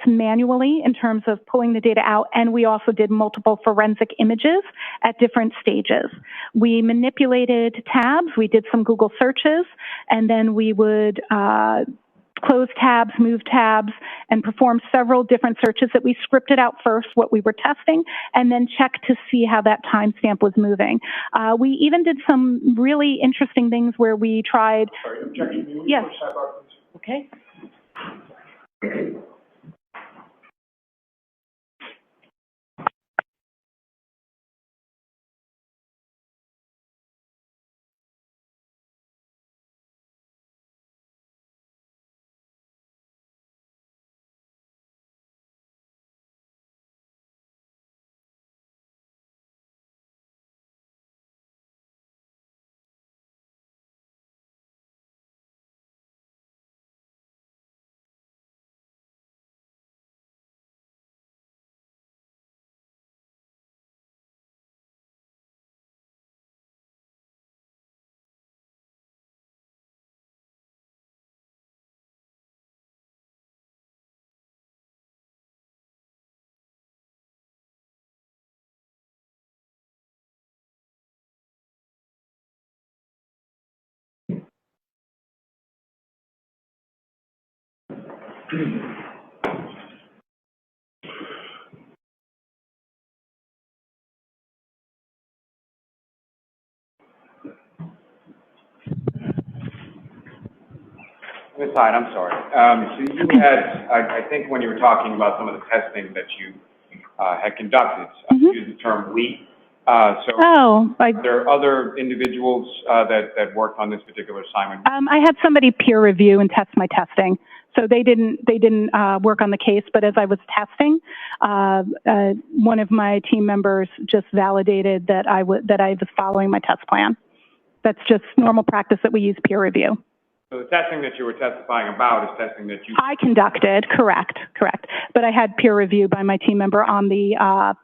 manually in terms of pulling the data out, and we also did multiple forensic images at different stages. We manipulated tabs, we did some Google searches, and then we would close tabs, move tabs, and perform several different searches that we scripted out first, what we were testing, and then checked to see how that timestamp was moving. We even did some really interesting things where we tried... Sorry, objection. Yes. Okay. Ms. Hyde, I'm sorry. So you had, I think when you were talking about some of the testing that you had conducted, you used the term we. Are there other individuals that worked on this particular assignment? I had somebody peer review and test my testing. So they didn't work on the case, but as I was testing, one of my team members just validated that I was following my test plan. That's just normal practice that we use peer review. So the testing that you were testifying about is testing that you... I conducted, correct. But I had peer review by my team member on the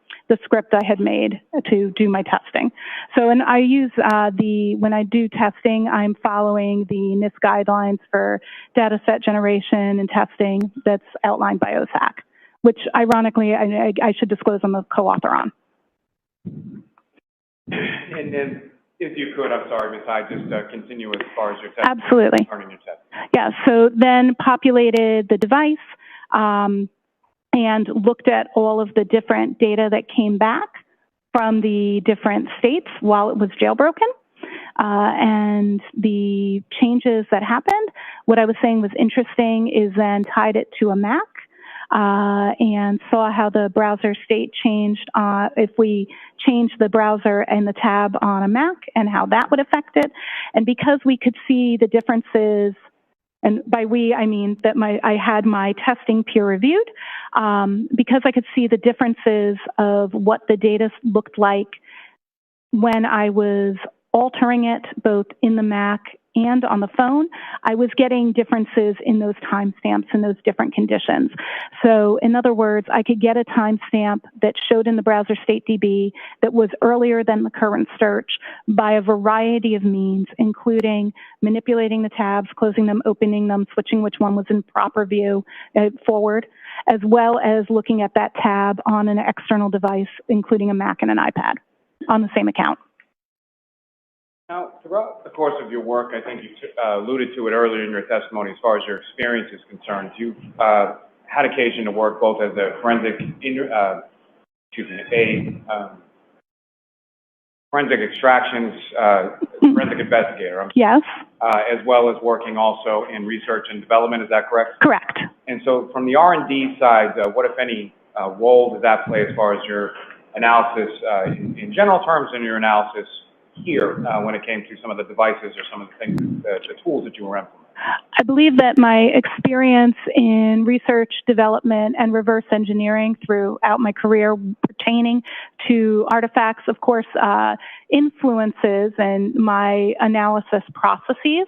script I had made to do my testing. So, and I use when I do testing, I'm following the NIST guidelines for data set generation and testing that's outlined by OSAC, which ironically, I should disclose I'm a co-author on. And then, if you could, I'm sorry, Ms. Hyde, just continue as far as your testing. Absolutely. Your testing. Yeah, so then populated the device and looked at all of the different data that came back from the different states while it was jailbroken and the changes that happened. What I was saying was interesting is then tied it to a Mac and saw how the browser state changed if we changed the browser and the tab on a Mac and how that would affect it. And because we could see the differences, and by we, I mean that I had my testing peer reviewed, because I could see the differences of what the data looked like when I was altering it both in the Mac and on the phone, I was getting differences in those timestamps and those different conditions. So in other words, I could get a timestamp that showed in the browser state DB that was earlier than the current search by a variety of means, including manipulating the tabs, closing them, opening them, switching which one was in proper view forward, as well as looking at that tab on an external device, including a Mac and an iPad on the same account. Now, throughout the course of your work, I think you alluded to it earlier in your testimony as far as your experience is concerned. You've had occasion to work both as a forensic forensic extractions, forensic investigator, Yes. As well as working also in research and development. Is that correct? Correct. And so from the R&D side, what, if any, role does that play as far as your analysis in general terms and your analysis here when it came to some of the devices or some of the things, the tools that you were implementing? I believe that my experience in research, development, and reverse engineering throughout my career pertaining to artifacts, of course, influences and my analysis processes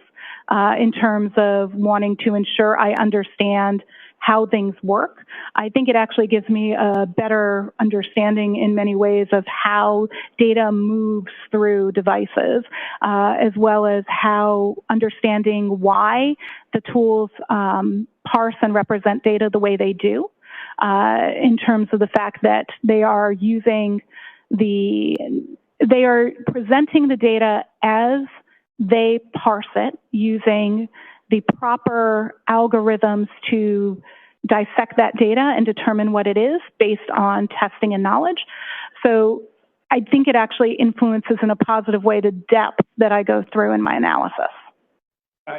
in terms of wanting to ensure I understand how things work. I think it actually gives me a better understanding in many ways of how data moves through devices, as well as how understanding why the tools parse and represent data the way they do, in terms of the fact that they are presenting the data as they parse it using the proper algorithms to dissect that data and determine what it is based on testing and knowledge. So I think it actually influences in a positive way the depth that I go through in my analysis.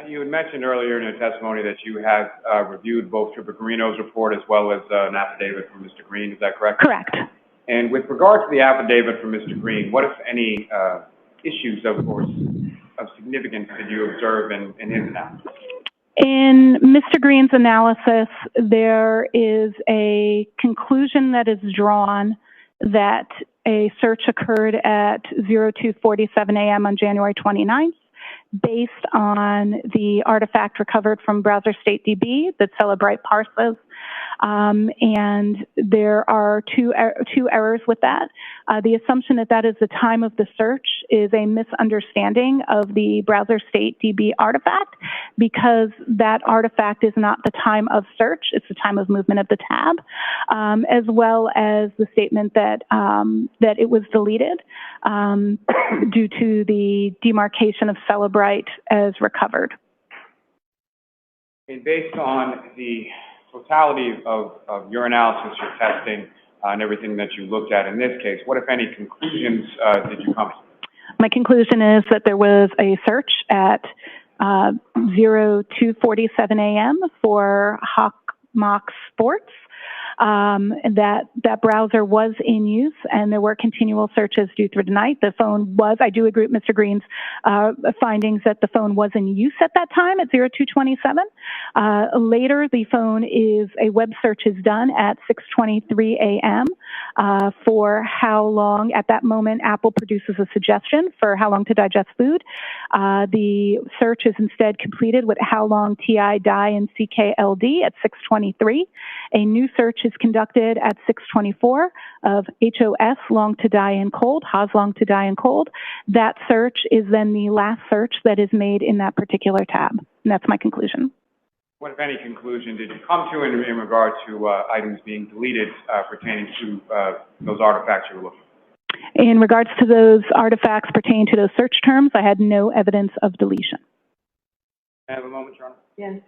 You had mentioned earlier in your testimony that you had reviewed both Trooper Garino's report as well as an affidavit from Mr. Green. Is that correct? Correct. And with regard to the affidavit from Mr. Green, what, if any, issues of significance did you observe in his analysis? In Mr. Green's analysis, there is a conclusion that is drawn that a search occurred at 02:47 a.m. on January 29th based on the artifact recovered from Browser State DB that Cellebrite parses. And there are two errors with that. The assumption that that is the time of the search is a misunderstanding of the Browser State DB artifact, because that artifact is not the time of search, it's the time of movement of the tab, as well as the statement that, that it was deleted due to the demarcation of Cellebrite as recovered. And based on the totality of your analysis, your testing, and everything that you looked at in this case, what, if any, conclusions did you come to? My conclusion is that there was a search at 02:47 a.m. for Hawk Mock Sports. That browser was in use, and there were continual searches due through the night. The phone was, I do agree with Mr. Green's findings that the phone was in use at that time at 02:27. Later, the phone a web search is done at 6:23 a.m. For how long, at that moment, Apple produces a suggestion for how long to digest food. The search is instead completed with how long TI, die, and CKLD at 6:23. A new search is conducted at 6:24 of HOS long to die in cold, Haas long to die in cold. That search is then the last search that is made in that particular tab. And that's my conclusion. What, if any, conclusion did you come to in regard to items being deleted pertaining to those artifacts you were looking for? In regards to those artifacts pertaining to those search terms, I had no evidence of deletion. May I have a moment, Your Honor? Yes.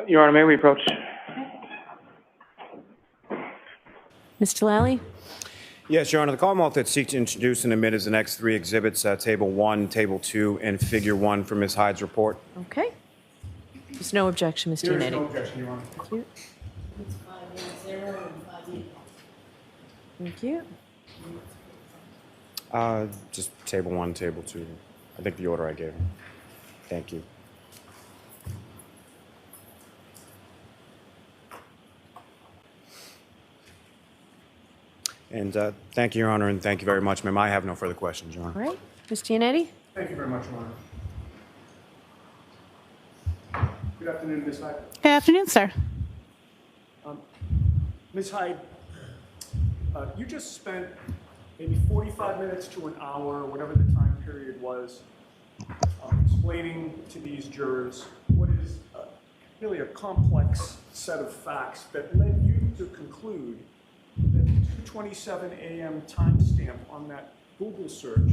Your Honor, may we approach? Mr. Lally? Yes, Your Honor. The Commonwealth seeks to introduce and admit as the next three exhibits, Table 1, Table 2, and Figure 1 from Ms. Hyde's report. Okay. There's no objection, Mr. Yannetti. There is no objection, Your Honor. Thank you. Thank you. Just Table 1, Table 2. I think the order I gave him. Thank you. And thank you, Your Honor, and thank you very much, ma'am. I have no further questions, Your Honor. All right. Mr. Yannetti? Thank you very much, Your Honor. Good afternoon, Ms. Hyde. Good afternoon, sir. Ms. Hyde, You just spent maybe 45 minutes to an hour, whatever the time period was, explaining to these jurors what is really a complex set of facts that led you to conclude that the 2:27 a.m. timestamp on that Google search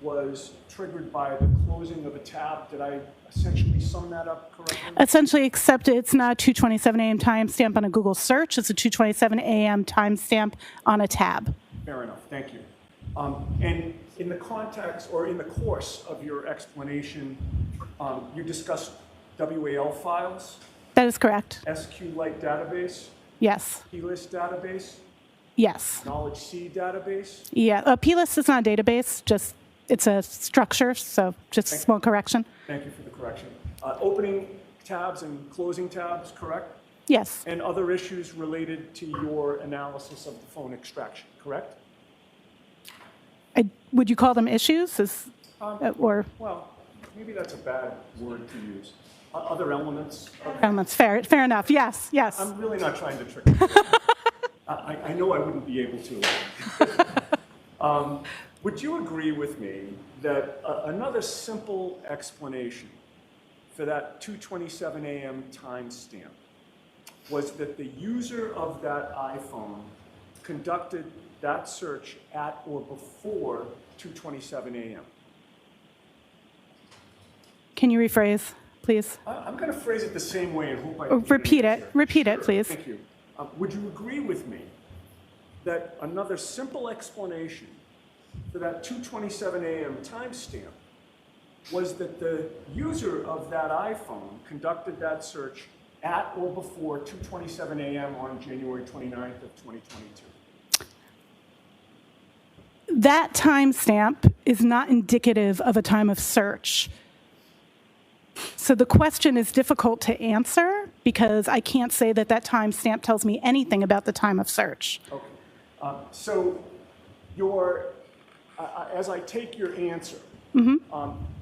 was triggered by the closing of a tab. Did I essentially sum that up correctly? Essentially, except it's not a 2:27 a.m. timestamp on a Google search. It's a 2:27 a.m. timestamp on a tab. Fair enough. Thank you. And in the context or in the course of your explanation, you discussed WAL files, That is correct. SQLite database, Yes. plist database, Yes. knowledge C database. Yeah. plist is not a database. Just it's a structure. So just a small correction. Thank you for the correction. Opening tabs and closing tabs, correct? Yes. And other issues related to your analysis of the phone extraction, correct? Would you call them issues? Or Well, maybe that's a bad word to use. Other elements. elements? Fair enough. Yes. Yes. I'm really not trying to trick you. I know I wouldn't be able to. Would you agree with me that another simple explanation for that 2:27 a.m. timestamp was that the user of that iPhone conducted that search at or before 2:27 a.m.? Can you rephrase, please? I'm going to phrase it the same way and hope I Repeat it. Repeat it, please. Thank you. Would you agree with me that another simple explanation for that 2:27 a.m. timestamp was that the user of that iPhone conducted that search at or before 2:27 a.m. on January 29th of 2022? That timestamp is not indicative of a time of search. So the question is difficult to answer because I can't say that that timestamp tells me anything about the time of search. Okay. So as I take your answer,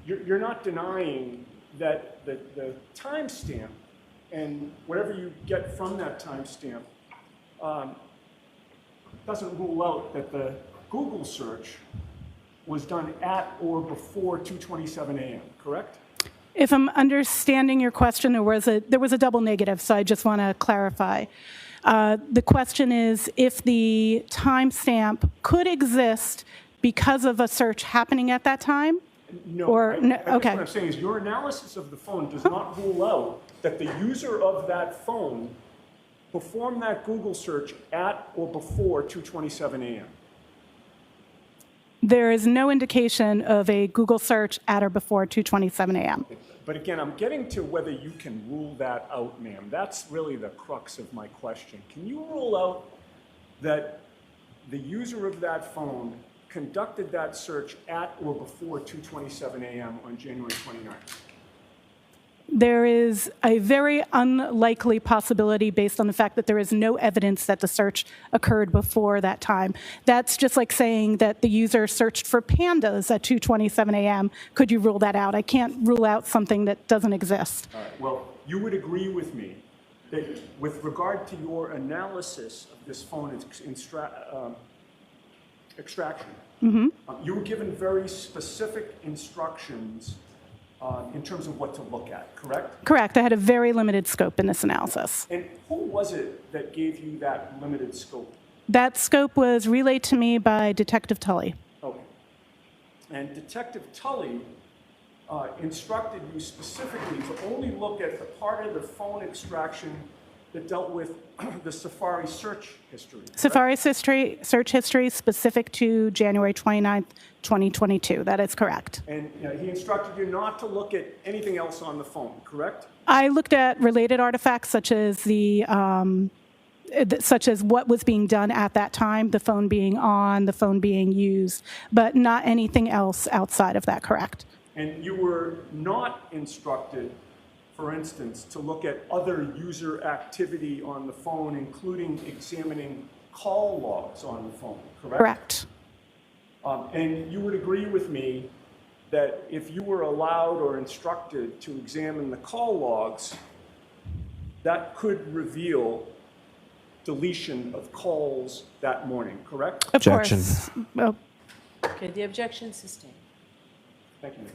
you're not denying that the timestamp and whatever you get from that timestamp doesn't rule out that the Google search was done at or before 2:27 a.m., correct? If I'm understanding your question, there was a double negative, so I just want to clarify. The question is if the timestamp could exist because of a search happening at that time? No. Or, no, I guess okay. what I'm saying is your analysis of the phone does not rule out that the user of that phone performed that Google search at or before 2:27 a.m. There is no indication of a Google search at or before 2:27 a.m. But again, I'm getting to whether you can rule that out, ma'am. That's really the crux of my question. Can you rule out that the user of that phone conducted that search at or before 2:27 a.m. on January 29th? There is a very unlikely possibility based on the fact that there is no evidence that the search occurred before that time. That's just like saying that the user searched for pandas at 2:27 a.m. Could you rule that out? I can't rule out something that doesn't exist. All right. Well, you would agree with me that with regard to your analysis of this phone extraction, you were given very specific instructions in terms of what to look at, correct? Correct. I had a very limited scope in this analysis. And who was it that gave you that limited scope? That scope was relayed to me by Detective Tully. Okay. And Detective Tully instructed you specifically to only look at the part of the phone extraction that dealt with the Safari search history. Correct? Safari search history specific to January 29th, 2022. That is correct. And he instructed you not to look at anything else on the phone, correct? I looked at related artifacts such as such as what was being done at that time, the phone being on, the phone being used, but not anything else outside of that, correct? And you were not instructed, for instance, to look at other user activity on the phone, including examining call logs on the phone, correct? Correct. And you would agree with me that if you were allowed or instructed to examine the call logs, that could reveal deletion of calls that morning, correct? Of Objection. course. Oh, Okay, the objection is sustained. Thank you, Mayor.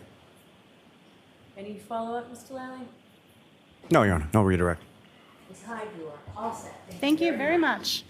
Any follow-up, Mr. Lally? No, Your Honor, no redirect. Ms. Hyde, you are all set. thank you very much.